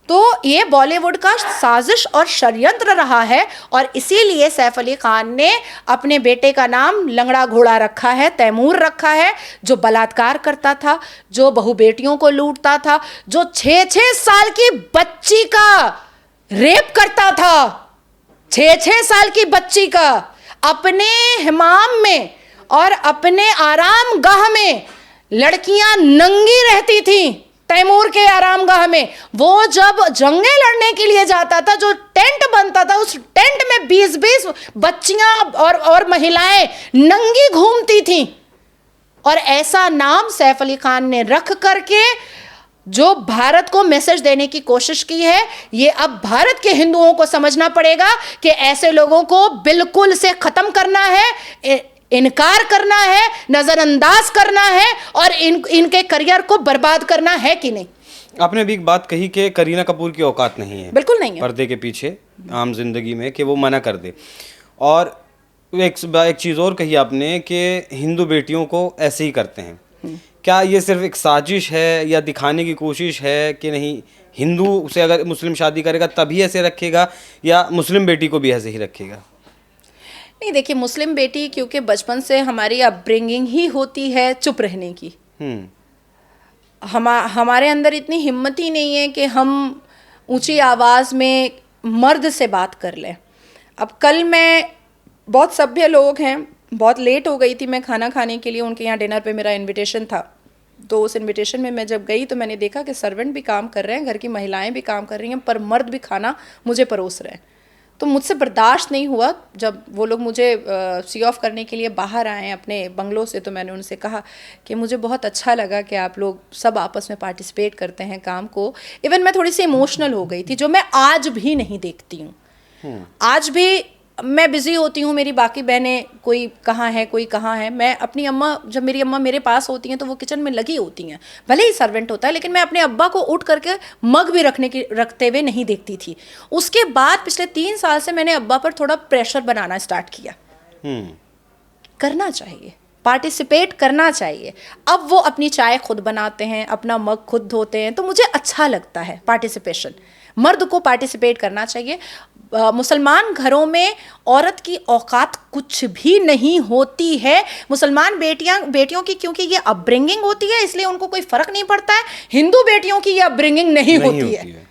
तो ये बॉलीवुड का साजिश और षड्यंत्र रहा है, और इसीलिए सैफ अली खान ने अपने बेटे का नाम लंगड़ा घोड़ा रखा है, तैमूर रखा है, जो बलात्कार करता था, जो बहू बेटियों को लूटता था, जो 6-6 साल की बच्ची का रेप करता था, 6-6 साल की बच्ची का, अपने हिमाम में और अपने आराम गाह में लड़कियां नंगी रहती थी। तैमूर के आरामगाह में वो जब जंगें लड़ने के लिए जाता था, जो टेंट बनता था, उस टेंट में 20-20 बच्चियां और महिलाएं नंगी घूमती थीं। और ऐसा नाम सैफ अली खान ने रख करके जो भारत को मैसेज देने की कोशिश की है, ये अब भारत के हिंदुओं को समझना पड़ेगा कि ऐसे लोगों को बिल्कुल से खत्म करना है, इनकार करना है, नजरअंदाज करना है, और इनके करियर को बर्बाद करना है कि नहीं। आपने भी एक बात कही कि करीना कपूर की औकात नहीं है, बिल्कुल नहीं है पर्दे के पीछे आम जिंदगी में, कि वो मना कर दे। और एक चीज़ और कही आपने कि हिंदू बेटियों को ऐसे ही करते हैं। क्या ये सिर्फ एक साजिश है या दिखाने की कोशिश है कि नहीं, हिंदू से अगर मुस्लिम शादी करेगा तभी ऐसे रखेगा, या मुस्लिम बेटी को भी ऐसे ही रखेगा? नहीं, देखिए, मुस्लिम बेटी क्योंकि बचपन से हमारी अपब्रिंगिंग ही होती है चुप रहने की। हमारे अंदर इतनी हिम्मत ही नहीं है कि हम ऊंची आवाज़ में मर्द से बात कर लें। अब कल मैं, बहुत सभ्य लोग हैं, बहुत लेट हो गई थी मैं खाना खाने के लिए, उनके यहाँ डिनर पे मेरा इनविटेशन था। तो उस इनविटेशन में मैं जब गई तो मैंने देखा कि सर्वेंट भी काम कर रहे हैं, घर की महिलाएं भी काम कर रही हैं, पर मर्द भी खाना मुझे परोस रहे हैं। तो मुझसे बर्दाश्त नहीं हुआ। जब वो लोग मुझे सी ऑफ करने के लिए बाहर आए अपने बंगलों से, तो मैंने उनसे कहा कि मुझे बहुत अच्छा लगा कि आप लोग सब आपस में पार्टिसिपेट करते हैं काम को। इवन मैं थोड़ी सी इमोशनल हो गई थी, जो मैं आज भी नहीं देखती हूँ। आज भी मैं बिज़ी होती हूँ, मेरी बाकी बहनें कोई कहाँ है कोई कहाँ है। मैं अपनी अम्मा, जब मेरी अम्मा मेरे पास होती हैं तो वो किचन में लगी होती हैं, भले ही सर्वेंट होता है, लेकिन मैं अपने अब्बा को उठ करके मग भी रखते हुए नहीं देखती थी। उसके बाद पिछले 3 साल से मैंने अब्बा पर थोड़ा प्रेशर बनाना स्टार्ट किया। करना चाहिए, पार्टिसिपेट करना चाहिए। अब वो अपनी चाय खुद बनाते हैं, अपना मग खुद धोते हैं, तो मुझे अच्छा लगता है पार्टिसिपेशन। मर्द को पार्टिसिपेट करना चाहिए। मुसलमान घरों में औरत की औकात कुछ भी नहीं होती है। मुसलमान बेटियों की क्योंकि ये अपब्रिंगिंग होती है इसलिए उनको कोई फर्क नहीं पड़ता है। हिंदू बेटियों की ये अपब्रिंगिंग नहीं होती है।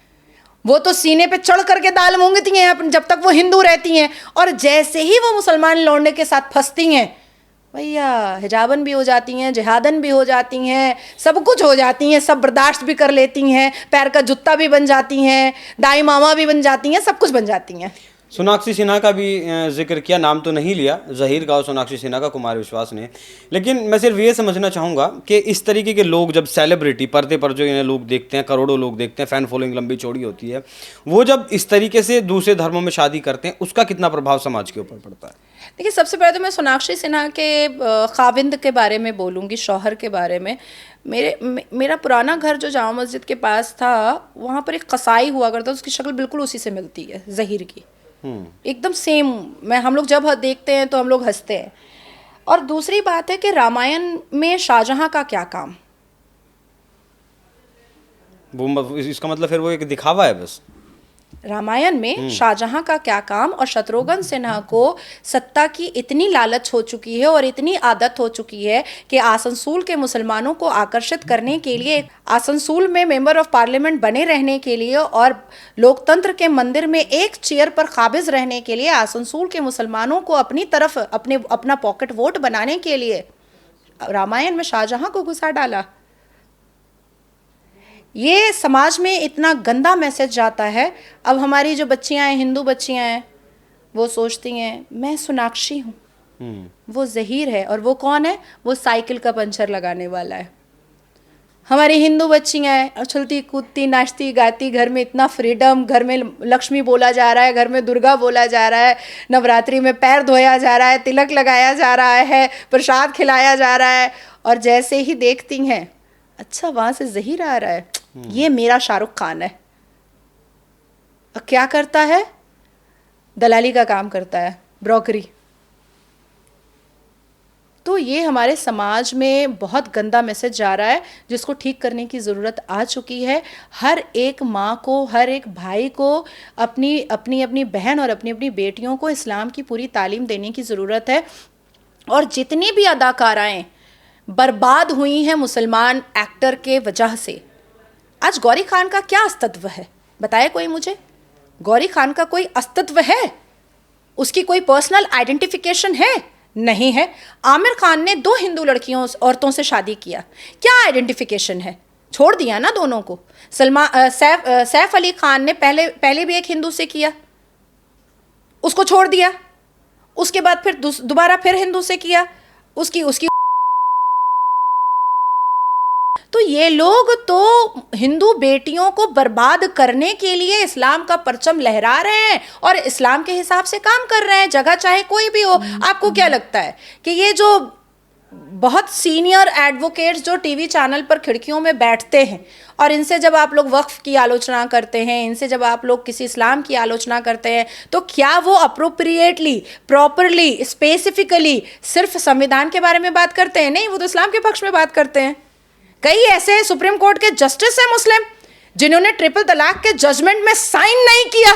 वो तो सीने पे चढ़ करके दाल मूंगती हैं जब तक वो हिंदू रहती हैं, और जैसे ही वो मुसलमान लौंडे के साथ फंसती हैं, भैया हिजाबन भी हो जाती हैं, जिहादन भी हो जाती हैं, सब कुछ हो जाती हैं, सब बर्दाश्त भी कर लेती हैं, पैर का जूता भी बन जाती हैं, दाई मामा भी बन जाती हैं, सब कुछ बन जाती हैं। सोनाक्षी सिन्हा का भी जिक्र किया, नाम तो नहीं लिया, ज़हीर का और सोनाक्षी सिन्हा का, कुमार विश्वास ने। लेकिन मैं सिर्फ ये समझना चाहूँगा कि इस तरीके के लोग जब सेलिब्रिटी पर्दे पर जो इन्हें लोग देखते हैं, करोड़ों लोग देखते हैं, फ़ैन फॉलोइंग लंबी चौड़ी होती है, वो जब इस तरीके से दूसरे धर्मों में शादी करते हैं, उसका कितना प्रभाव समाज के ऊपर पड़ता है? देखिए, सबसे पहले तो मैं सोनाक्षी सिन्हा के खाविंद के बारे में बोलूँगी, शौहर के बारे में। मेरा पुराना घर जो जामा मस्जिद के पास था, वहाँ पर एक कसाई हुआ करता, उसकी शक्ल बिल्कुल उसी से मिलती है, ज़हीर की, एकदम सेम। हम लोग जब देखते हैं तो हम लोग हंसते हैं। और दूसरी बात है कि रामायण में शाहजहां का क्या काम? वो इसका मतलब फिर वो एक दिखावा है बस। रामायण में शाहजहां का क्या काम? और शत्रुघ्न सिन्हा को सत्ता की इतनी लालच हो चुकी है और इतनी आदत हो चुकी है कि आसनसोल के मुसलमानों को आकर्षित करने के लिए, आसनसोल में मेंबर ऑफ पार्लियामेंट बने रहने के लिए और लोकतंत्र के मंदिर में एक चेयर पर काबिज रहने के लिए, आसनसोल के मुसलमानों को अपनी तरफ अपना पॉकेट वोट बनाने के लिए रामायण में शाहजहां को घुसा डाला। ये समाज में इतना गंदा मैसेज जाता है। अब हमारी जो बच्चियां हैं, हिंदू बच्चियां हैं, वो सोचती हैं मैं सोनाक्षी हूँ, वो ज़हीर है। और वो कौन है? वो साइकिल का पंचर लगाने वाला है। हमारी हिंदू बच्चियां हैं, उछलती कूदती नाचती गाती, घर में इतना फ्रीडम, घर में लक्ष्मी बोला जा रहा है, घर में दुर्गा बोला जा रहा है, नवरात्रि में पैर धोया जा रहा है, तिलक लगाया जा रहा है, प्रसाद खिलाया जा रहा है। और जैसे ही देखती हैं, अच्छा वहाँ से ज़हीर आ रहा है, ये मेरा शाहरुख खान है। क्या करता है? दलाली का काम करता है, ब्रोकरी। तो ये हमारे समाज में बहुत गंदा मैसेज जा रहा है, जिसको ठीक करने की ज़रूरत आ चुकी है। हर एक माँ को, हर एक भाई को अपनी अपनी बहन और अपनी अपनी बेटियों को इस्लाम की पूरी तालीम देने की ज़रूरत है। और जितनी भी अदाकाराएँ बर्बाद हुई हैं मुसलमान एक्टर के वजह से, आज गौरी खान का क्या अस्तित्व है? बताए कोई मुझे। गौरी खान का कोई अस्तित्व है? उसकी कोई पर्सनल आइडेंटिफिकेशन है? नहीं है। आमिर खान ने 2 हिंदू औरतों से शादी किया, क्या आइडेंटिफिकेशन है? छोड़ दिया ना दोनों को। सैफ अली खान ने पहले भी एक हिंदू से किया, उसको छोड़ दिया। उसके बाद फिर दोबारा फिर हिंदू से किया, उसकी तो ये लोग तो हिंदू बेटियों को बर्बाद करने के लिए इस्लाम का परचम लहरा रहे हैं और इस्लाम के हिसाब से काम कर रहे हैं, जगह चाहे कोई भी हो। आपको क्या लगता है कि ये जो बहुत सीनियर एडवोकेट्स जो टीवी चैनल पर खिड़कियों में बैठते हैं और इनसे जब आप लोग वक्फ की आलोचना करते हैं, इनसे जब आप लोग किसी इस्लाम की आलोचना करते हैं, तो क्या वो अप्रोप्रिएटली, प्रॉपरली, स्पेसिफिकली सिर्फ संविधान के बारे में बात करते हैं? नहीं, वो तो इस्लाम के पक्ष में बात करते हैं। कई ऐसे सुप्रीम कोर्ट के जस्टिस हैं मुस्लिम, जिन्होंने ट्रिपल तलाक के जजमेंट में साइन नहीं किया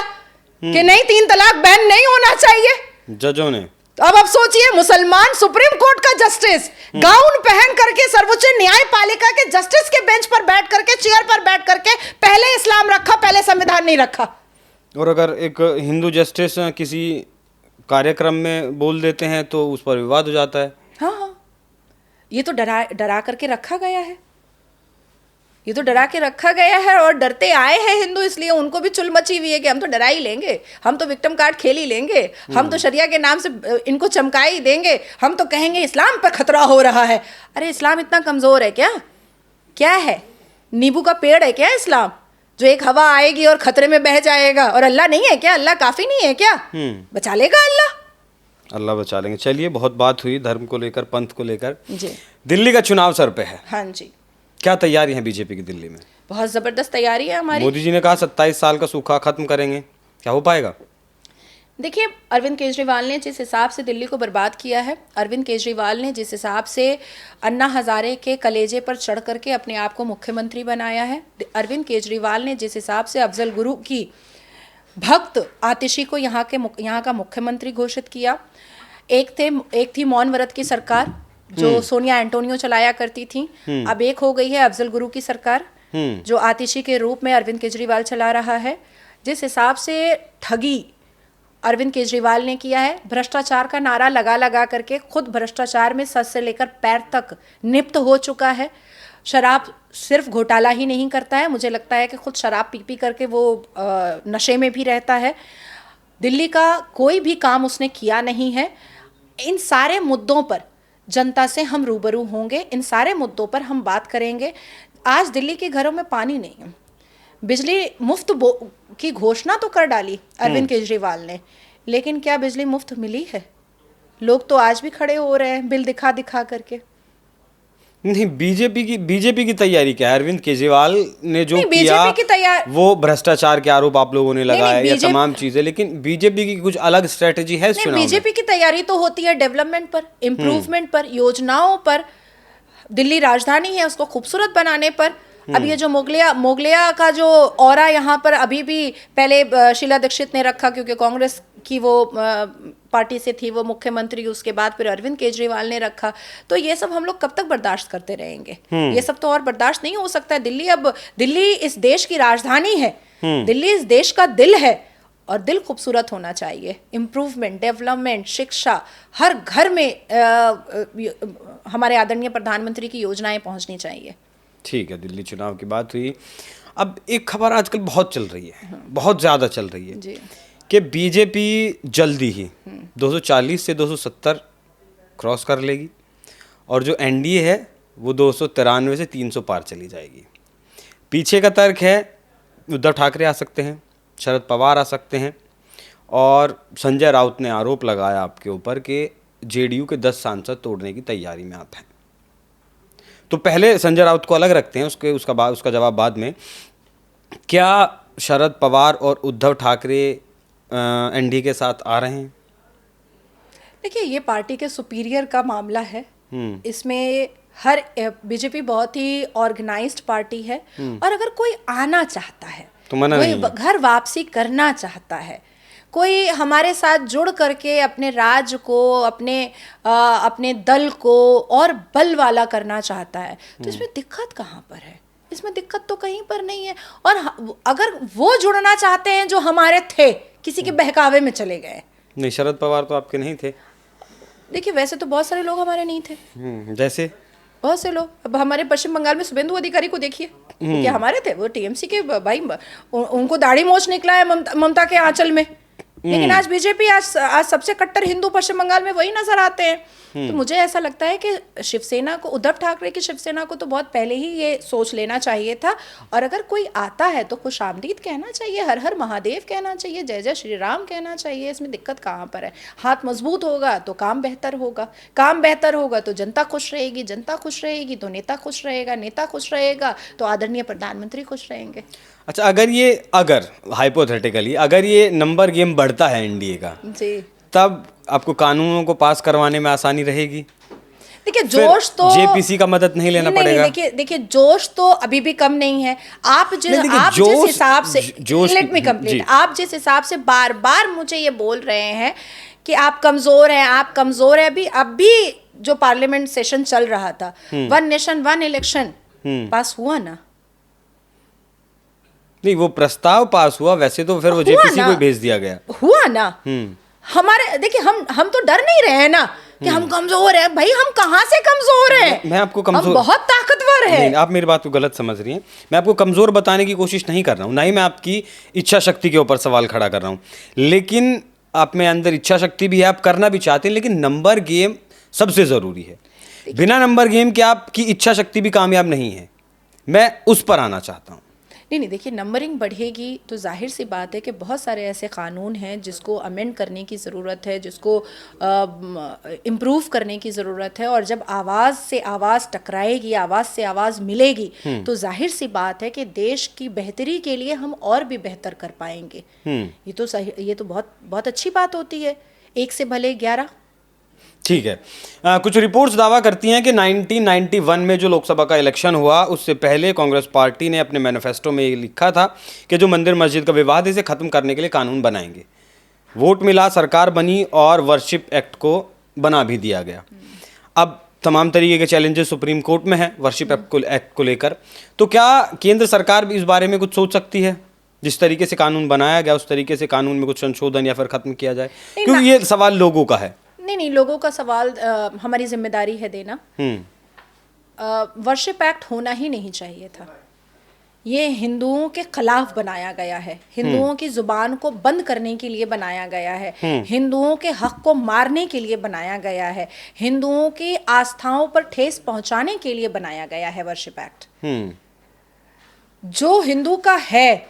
कि नहीं 3 तलाक बैन नहीं होना चाहिए, जजों ने। अब आप सोचिए, मुसलमान सुप्रीम कोर्ट का जस्टिस गाउन पहन करके सर्वोच्च न्यायपालिका के जस्टिस के बेंच पर बैठ करके, चेयर पर बैठ करके पहले इस्लाम रखा, पहले संविधान नहीं रखा। और अगर एक हिंदू जस्टिस किसी कार्यक्रम में बोल देते हैं तो उस पर विवाद हो जाता है। हाँ, ये तो डरा करके रखा गया है, ये तो डरा के रखा गया है। और डरते आए हैं हिंदू, इसलिए उनको भी चुल मची हुई है कि हम तो डरा ही लेंगे, हम तो विक्टिम कार्ड खेल ही लेंगे, हम तो शरिया के नाम से इनको चमका ही देंगे, हम तो कहेंगे इस्लाम पर खतरा हो रहा है। अरे इस्लाम इतना कमज़ोर है क्या? क्या है? नींबू का पेड़ है क्या इस्लाम, जो एक हवा आएगी और खतरे में बह जाएगा? और अल्लाह नहीं है क्या? अल्लाह काफ़ी नहीं है क्या? बचा लेगा अल्लाह बचा लेंगे। चलिए, बहुत बात हुई धर्म को लेकर, पंथ को लेकर। जी, दिल्ली का चुनाव सर पे है। हाँ जी। क्या तैयारी है बीजेपी की दिल्ली में? बहुत ज़बरदस्त तैयारी है हमारी। मोदी जी ने कहा 27 साल का सूखा खत्म करेंगे, क्या हो पाएगा? देखिए, अरविंद केजरीवाल ने जिस हिसाब से दिल्ली को बर्बाद किया है, अरविंद केजरीवाल ने जिस हिसाब से अन्ना हज़ारे के कलेजे पर चढ़ करके अपने आप को मुख्यमंत्री बनाया है, अरविंद केजरीवाल ने जिस हिसाब से अफजल गुरु की भक्त आतिशी को यहाँ का मुख्यमंत्री घोषित किया। एक थी मौन व्रत की सरकार जो सोनिया एंटोनियो चलाया करती थी, अब एक हो गई है अफजल गुरु की सरकार जो आतिशी के रूप में अरविंद केजरीवाल चला रहा है। जिस हिसाब से ठगी अरविंद केजरीवाल ने किया है, भ्रष्टाचार का नारा लगा करके खुद भ्रष्टाचार में सर से लेकर पैर तक निप्त हो चुका है। शराब सिर्फ घोटाला ही नहीं करता है, मुझे लगता है कि खुद शराब पी करके वो नशे में भी रहता है। दिल्ली का कोई भी काम उसने किया नहीं है। इन सारे मुद्दों पर जनता से हम रूबरू होंगे, इन सारे मुद्दों पर हम बात करेंगे। आज दिल्ली के घरों में पानी नहीं है, बिजली मुफ्त की घोषणा तो कर डाली अरविंद केजरीवाल ने, लेकिन क्या बिजली मुफ्त मिली है? लोग तो आज भी खड़े हो रहे हैं बिल दिखा दिखा करके। नहीं, बीजेपी की तैयारी क्या है? अरविंद केजरीवाल ने जो नहीं, किया बीजेपी की तैयारी, वो भ्रष्टाचार के आरोप आप लोगों ने लगाए या बीजेपी तमाम चीजें, लेकिन बीजेपी की कुछ अलग स्ट्रेटेजी है इस नहीं, चुनाव में? बीजेपी की तैयारी तो होती है डेवलपमेंट पर, इम्प्रूवमेंट पर, योजनाओं पर, दिल्ली राजधानी है उसको खूबसूरत बनाने पर। अब ये जो मोगलिया का जो ऑरा यहाँ पर अभी भी, पहले शीला दीक्षित ने रखा क्योंकि कांग्रेस की वो पार्टी से थी, वो मुख्यमंत्री, उसके बाद फिर अरविंद केजरीवाल ने रखा। तो ये सब हम लोग कब तक बर्दाश्त करते रहेंगे? ये सब तो और बर्दाश्त नहीं हो सकता है। दिल्ली इस देश की राजधानी है, दिल्ली इस देश का दिल है, और दिल खूबसूरत होना चाहिए। इम्प्रूवमेंट, डेवलपमेंट, शिक्षा, हर घर में हमारे आदरणीय प्रधानमंत्री की योजनाएं पहुंचनी चाहिए। ठीक है, दिल्ली चुनाव की बात हुई। अब एक खबर आजकल बहुत चल रही है, बहुत ज़्यादा चल रही है जी। कि बीजेपी जल्दी ही 240 से 270 क्रॉस कर लेगी और जो एनडीए है वो 293 से 300 पार चली जाएगी। पीछे का तर्क है उद्धव ठाकरे आ सकते हैं, शरद पवार आ सकते हैं, और संजय राउत ने आरोप लगाया आपके ऊपर कि जेडीयू के 10 सांसद तोड़ने की तैयारी में आप हैं। तो पहले संजय राउत को अलग रखते हैं, उसका जवाब बाद में। क्या शरद पवार और उद्धव ठाकरे एनडीए के साथ आ रहे हैं? देखिए, ये पार्टी के सुपीरियर का मामला है। इसमें हर बीजेपी बहुत ही ऑर्गेनाइज्ड पार्टी है, और अगर कोई आना चाहता है तो मना कोई नहीं है। घर वापसी करना चाहता है, कोई हमारे साथ जुड़ करके अपने राज्य को, अपने दल को और बल वाला करना चाहता है, तो इसमें दिक्कत कहाँ पर है? इसमें दिक्कत तो कहीं पर नहीं है। और अगर वो जुड़ना चाहते हैं जो हमारे थे, किसी के बहकावे में चले गए। नहीं, शरद पवार तो आपके नहीं थे। देखिए, वैसे तो बहुत सारे लोग हमारे नहीं थे। जैसे बहुत से लोग, अब हमारे पश्चिम बंगाल में शुभेंदु अधिकारी को देखिए, क्या हमारे थे? वो टीएमसी के भाई, उनको दाढ़ी मोछ निकला है ममता के आंचल में। लेकिन आज बीजेपी, आज सबसे कट्टर हिंदू पश्चिम बंगाल में वही नजर आते हैं। तो मुझे ऐसा लगता है कि शिवसेना को, उद्धव ठाकरे की शिवसेना को तो बहुत पहले ही ये सोच लेना चाहिए था। और अगर कोई आता है तो खुश आमदीद कहना चाहिए, हर हर महादेव कहना चाहिए, जय जय श्री राम कहना चाहिए। इसमें दिक्कत कहाँ पर है? हाथ मजबूत होगा तो काम बेहतर होगा, काम बेहतर होगा तो जनता खुश रहेगी, जनता खुश रहेगी तो नेता खुश रहेगा, नेता खुश रहेगा तो आदरणीय प्रधानमंत्री खुश रहेंगे। अच्छा, अगर हाइपोथेटिकली अगर ये नंबर गेम बढ़ता है एनडीए का जी, तब आपको कानूनों को पास करवाने में आसानी रहेगी? देखिए, जोश तो जेपीसी का मदद नहीं लेना पड़ेगा? देखिए जोश तो अभी भी कम नहीं है। आप जिस हिसाब से, लेट मी कंप्लीट, आप जिस हिसाब से बार बार मुझे ये बोल रहे हैं कि आप कमजोर हैं, आप कमजोर हैं, अभी जो पार्लियामेंट सेशन चल रहा था, 1 नेशन 1 इलेक्शन पास हुआ ना? नहीं, वो प्रस्ताव पास हुआ, वैसे तो फिर वो जेपीसी को भेज दिया गया। हुआ ना? हमारे, देखिए, हम तो डर नहीं रहे हैं ना कि हम कमजोर हैं। भाई, हम कहाँ से कमजोर हैं? मैं आपको कमजोर, हम बहुत ताकतवर हैं। नहीं, आप मेरी बात को गलत समझ रही हैं। मैं आपको कमजोर बताने की कोशिश नहीं कर रहा हूँ, ना ही मैं आपकी इच्छा शक्ति के ऊपर सवाल खड़ा कर रहा हूँ। लेकिन आप में अंदर इच्छा शक्ति भी है, आप करना भी चाहते हैं, लेकिन नंबर गेम सबसे जरूरी है। बिना नंबर गेम के आपकी इच्छा शक्ति भी कामयाब नहीं है। मैं उस पर आना चाहता हूँ। नहीं, देखिए, नंबरिंग बढ़ेगी तो जाहिर सी बात है कि बहुत सारे ऐसे कानून हैं जिसको अमेंड करने की ज़रूरत है, जिसको इम्प्रूव करने की ज़रूरत है। और जब आवाज़ से आवाज़ टकराएगी, आवाज़ से आवाज़ मिलेगी, तो जाहिर सी बात है कि देश की बेहतरी के लिए हम और भी बेहतर कर पाएंगे। ये तो बहुत बहुत अच्छी बात होती है। 1 से भले 11। ठीक है। कुछ रिपोर्ट्स दावा करती हैं कि 1991 में जो लोकसभा का इलेक्शन हुआ, उससे पहले कांग्रेस पार्टी ने अपने मैनिफेस्टो में ये लिखा था कि जो मंदिर मस्जिद का विवाद है, इसे ख़त्म करने के लिए कानून बनाएंगे। वोट मिला, सरकार बनी और वर्शिप एक्ट को बना भी दिया गया। अब तमाम तरीके के चैलेंजेस सुप्रीम कोर्ट में हैं वर्शिप एक्ट को लेकर। तो क्या केंद्र सरकार भी इस बारे में कुछ सोच सकती है? जिस तरीके से कानून बनाया गया, उस तरीके से कानून में कुछ संशोधन या फिर ख़त्म किया जाए? क्योंकि ये सवाल लोगों का है। नहीं, लोगों का सवाल हमारी जिम्मेदारी है देना। वर्शिप एक्ट होना ही नहीं चाहिए था। ये हिंदुओं के खिलाफ बनाया गया है, हिंदुओं की जुबान को बंद करने के लिए बनाया गया है, हिंदुओं के हक को मारने के लिए बनाया गया है, हिंदुओं की आस्थाओं पर ठेस पहुंचाने के लिए बनाया गया है वर्शिप एक्ट। जो हिंदू का है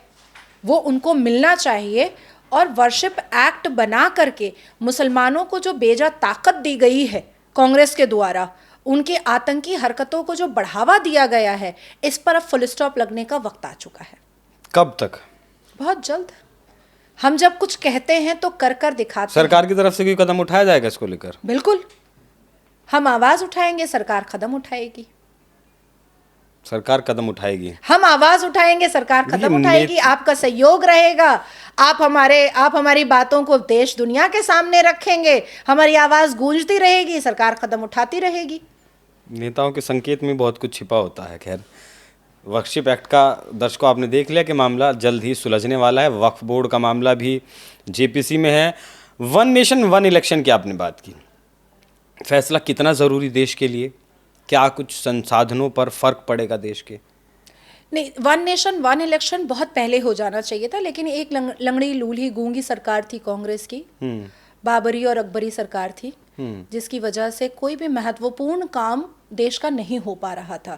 वो उनको मिलना चाहिए, और वर्शिप एक्ट बना करके मुसलमानों को जो बेजा ताकत दी गई है कांग्रेस के द्वारा, उनकी आतंकी हरकतों को जो बढ़ावा दिया गया है, इस पर अब फुल स्टॉप लगने का वक्त आ चुका है। कब तक? बहुत जल्द। हम जब कुछ कहते हैं तो कर कर दिखाते हैं। सरकार की तरफ से कोई कदम उठाया जाएगा इसको लेकर? बिल्कुल, हम आवाज उठाएंगे, सरकार कदम उठाएगी। सरकार कदम उठाएगी, हम आवाज उठाएंगे, सरकार कदम उठाएगी। आपका सहयोग रहेगा, आप हमारी बातों को देश दुनिया के सामने रखेंगे, हमारी आवाज गूंजती रहेगी, सरकार कदम उठाती रहेगी। नेताओं के संकेत में बहुत कुछ छिपा होता है। खैर, वर्शिप एक्ट का दर्शकों आपने देख लिया कि मामला जल्द ही सुलझने वाला है। वक्फ बोर्ड का मामला भी जेपीसी में है। वन नेशन वन इलेक्शन की आपने बात की, फैसला कितना ज़रूरी देश के लिए? क्या कुछ संसाधनों पर फर्क पड़ेगा देश के? नहीं, वन नेशन वन इलेक्शन बहुत पहले हो जाना चाहिए था, लेकिन एक लंगड़ी लूली गूंगी सरकार थी कांग्रेस की, बाबरी और अकबरी सरकार थी, जिसकी वजह से कोई भी महत्वपूर्ण काम देश का नहीं हो पा रहा था।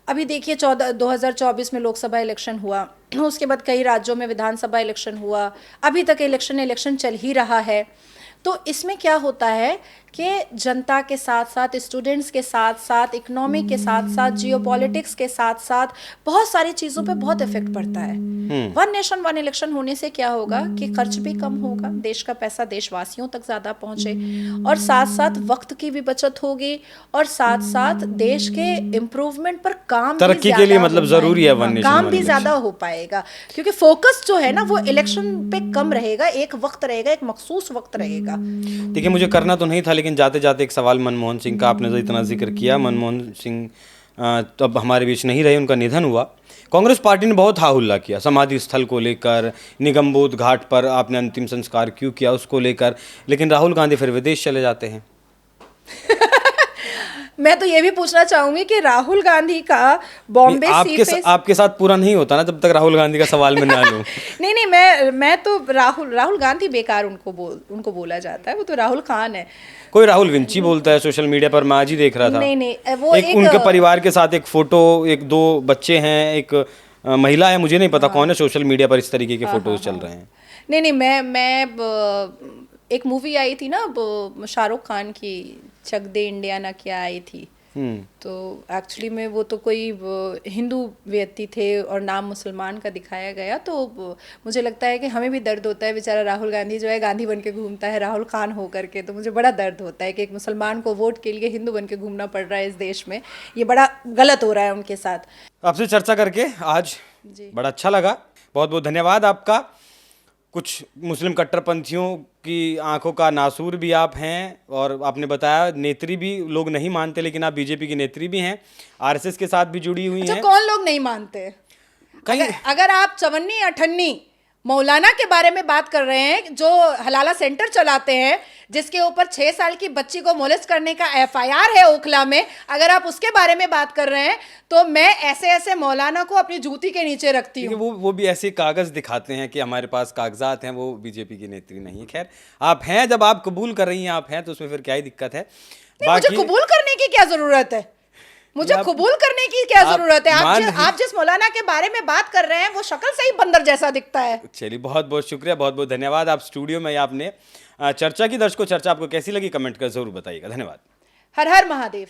अभी देखिए 2024 में लोकसभा इलेक्शन हुआ, उसके बाद कई राज्यों में विधानसभा इलेक्शन हुआ, अभी तक इलेक्शन चल ही रहा है। तो इसमें क्या होता है कि जनता के साथ साथ, स्टूडेंट्स के साथ साथ, इकोनॉमिक के साथ साथ, जियोपॉलिटिक्स के साथ साथ बहुत सारी चीज़ों पे बहुत इफेक्ट पड़ता है। वन नेशन वन इलेक्शन होने से क्या होगा कि खर्च भी कम होगा, देश का पैसा देशवासियों तक ज़्यादा पहुँचे, और साथ साथ वक्त की भी बचत होगी, और साथ साथ देश के इम्प्रूवमेंट पर काम तरक्की के लिए मतलब ज़रूरी है वन नेशन काम वन भी इलेक्शन। ज़्यादा हो पाएगा, क्योंकि फोकस जो है ना वो इलेक्शन पे कम रहेगा। एक वक्त रहेगा, एक मखसूस वक्त रहेगा। देखिए, मुझे करना तो नहीं था, लेकिन जाते जाते एक सवाल मनमोहन सिंह का, आपने जो इतना जिक्र किया, मनमोहन सिंह तो अब हमारे बीच नहीं रहे, उनका निधन हुआ। कांग्रेस पार्टी ने बहुत हाहुल्ला किया समाधि स्थल को लेकर, निगमबोध घाट पर आपने अंतिम संस्कार क्यों किया उसको लेकर, लेकिन राहुल गांधी फिर विदेश चले जाते हैं। मैं तो ये भी पूछना चाहूंगी कि राहुल गांधी का बॉम्बे आपके साथ पूरा नहीं होता ना जब तक राहुल गांधी का सवाल मैं ना लूं। नहीं, मैं तो राहुल गांधी बेकार उनको बोला जाता है, वो तो राहुल खान है। कोई राहुल विंची बोलता है सोशल मीडिया पर, मैं आज ही देख रहा था। नहीं, वो एक उनके परिवार के साथ एक फोटो, एक दो बच्चे हैं, एक महिला है, मुझे नहीं पता कौन है, सोशल मीडिया पर इस तरीके के फोटोज चल रहे हैं। नहीं, मैं एक मूवी आई थी ना शाहरुख खान की, चक दे इंडिया ना क्या आई थी, तो एक्चुअली में वो तो कोई हिंदू व्यक्ति थे और नाम मुसलमान का दिखाया गया। तो मुझे लगता है कि हमें भी दर्द होता है, बेचारा राहुल गांधी जो है गांधी बन के घूमता है राहुल खान हो करके, तो मुझे बड़ा दर्द होता है कि एक मुसलमान को वोट के लिए हिंदू बन के घूमना पड़ रहा है इस देश में। ये बड़ा गलत हो रहा है उनके साथ। आपसे चर्चा करके आज बड़ा अच्छा लगा, बहुत बहुत धन्यवाद आपका। कुछ मुस्लिम कट्टरपंथियों की आंखों का नासूर भी आप हैं, और आपने बताया नेत्री भी लोग नहीं मानते, लेकिन आप बीजेपी की नेत्री भी हैं, आरएसएस के साथ भी जुड़ी हुई हैं। कौन लोग नहीं मानते? अगर आप चवन्नी अठन्नी मौलाना के बारे में बात कर रहे हैं, जो हलाला सेंटर चलाते हैं, जिसके ऊपर 6 साल की बच्ची को मोलेस्ट करने का एफआईआर है ओखला में, अगर आप उसके बारे में बात कर रहे हैं, तो मैं ऐसे मौलाना को अपनी जूती के नीचे रखती हूँ। वो भी ऐसे कागज दिखाते हैं कि हमारे पास कागजात हैं, वो बीजेपी की नेत्री नहीं है। खैर, आप हैं, जब आप कबूल कर रही हैं आप हैं, तो उसमें फिर क्या ही दिक्कत है? मुझे कबूल करने की क्या जरूरत है? मुझे कबूल करने की क्या जरूरत है? आप जिस मौलाना के बारे में बात कर रहे हैं वो शक्ल से ही बंदर जैसा दिखता है। चलिए, बहुत बहुत शुक्रिया, बहुत बहुत धन्यवाद। आप स्टूडियो में आपने चर्चा की। दर्शकों, चर्चा आपको कैसी लगी कमेंट कर जरूर बताइएगा। धन्यवाद। हर हर महादेव।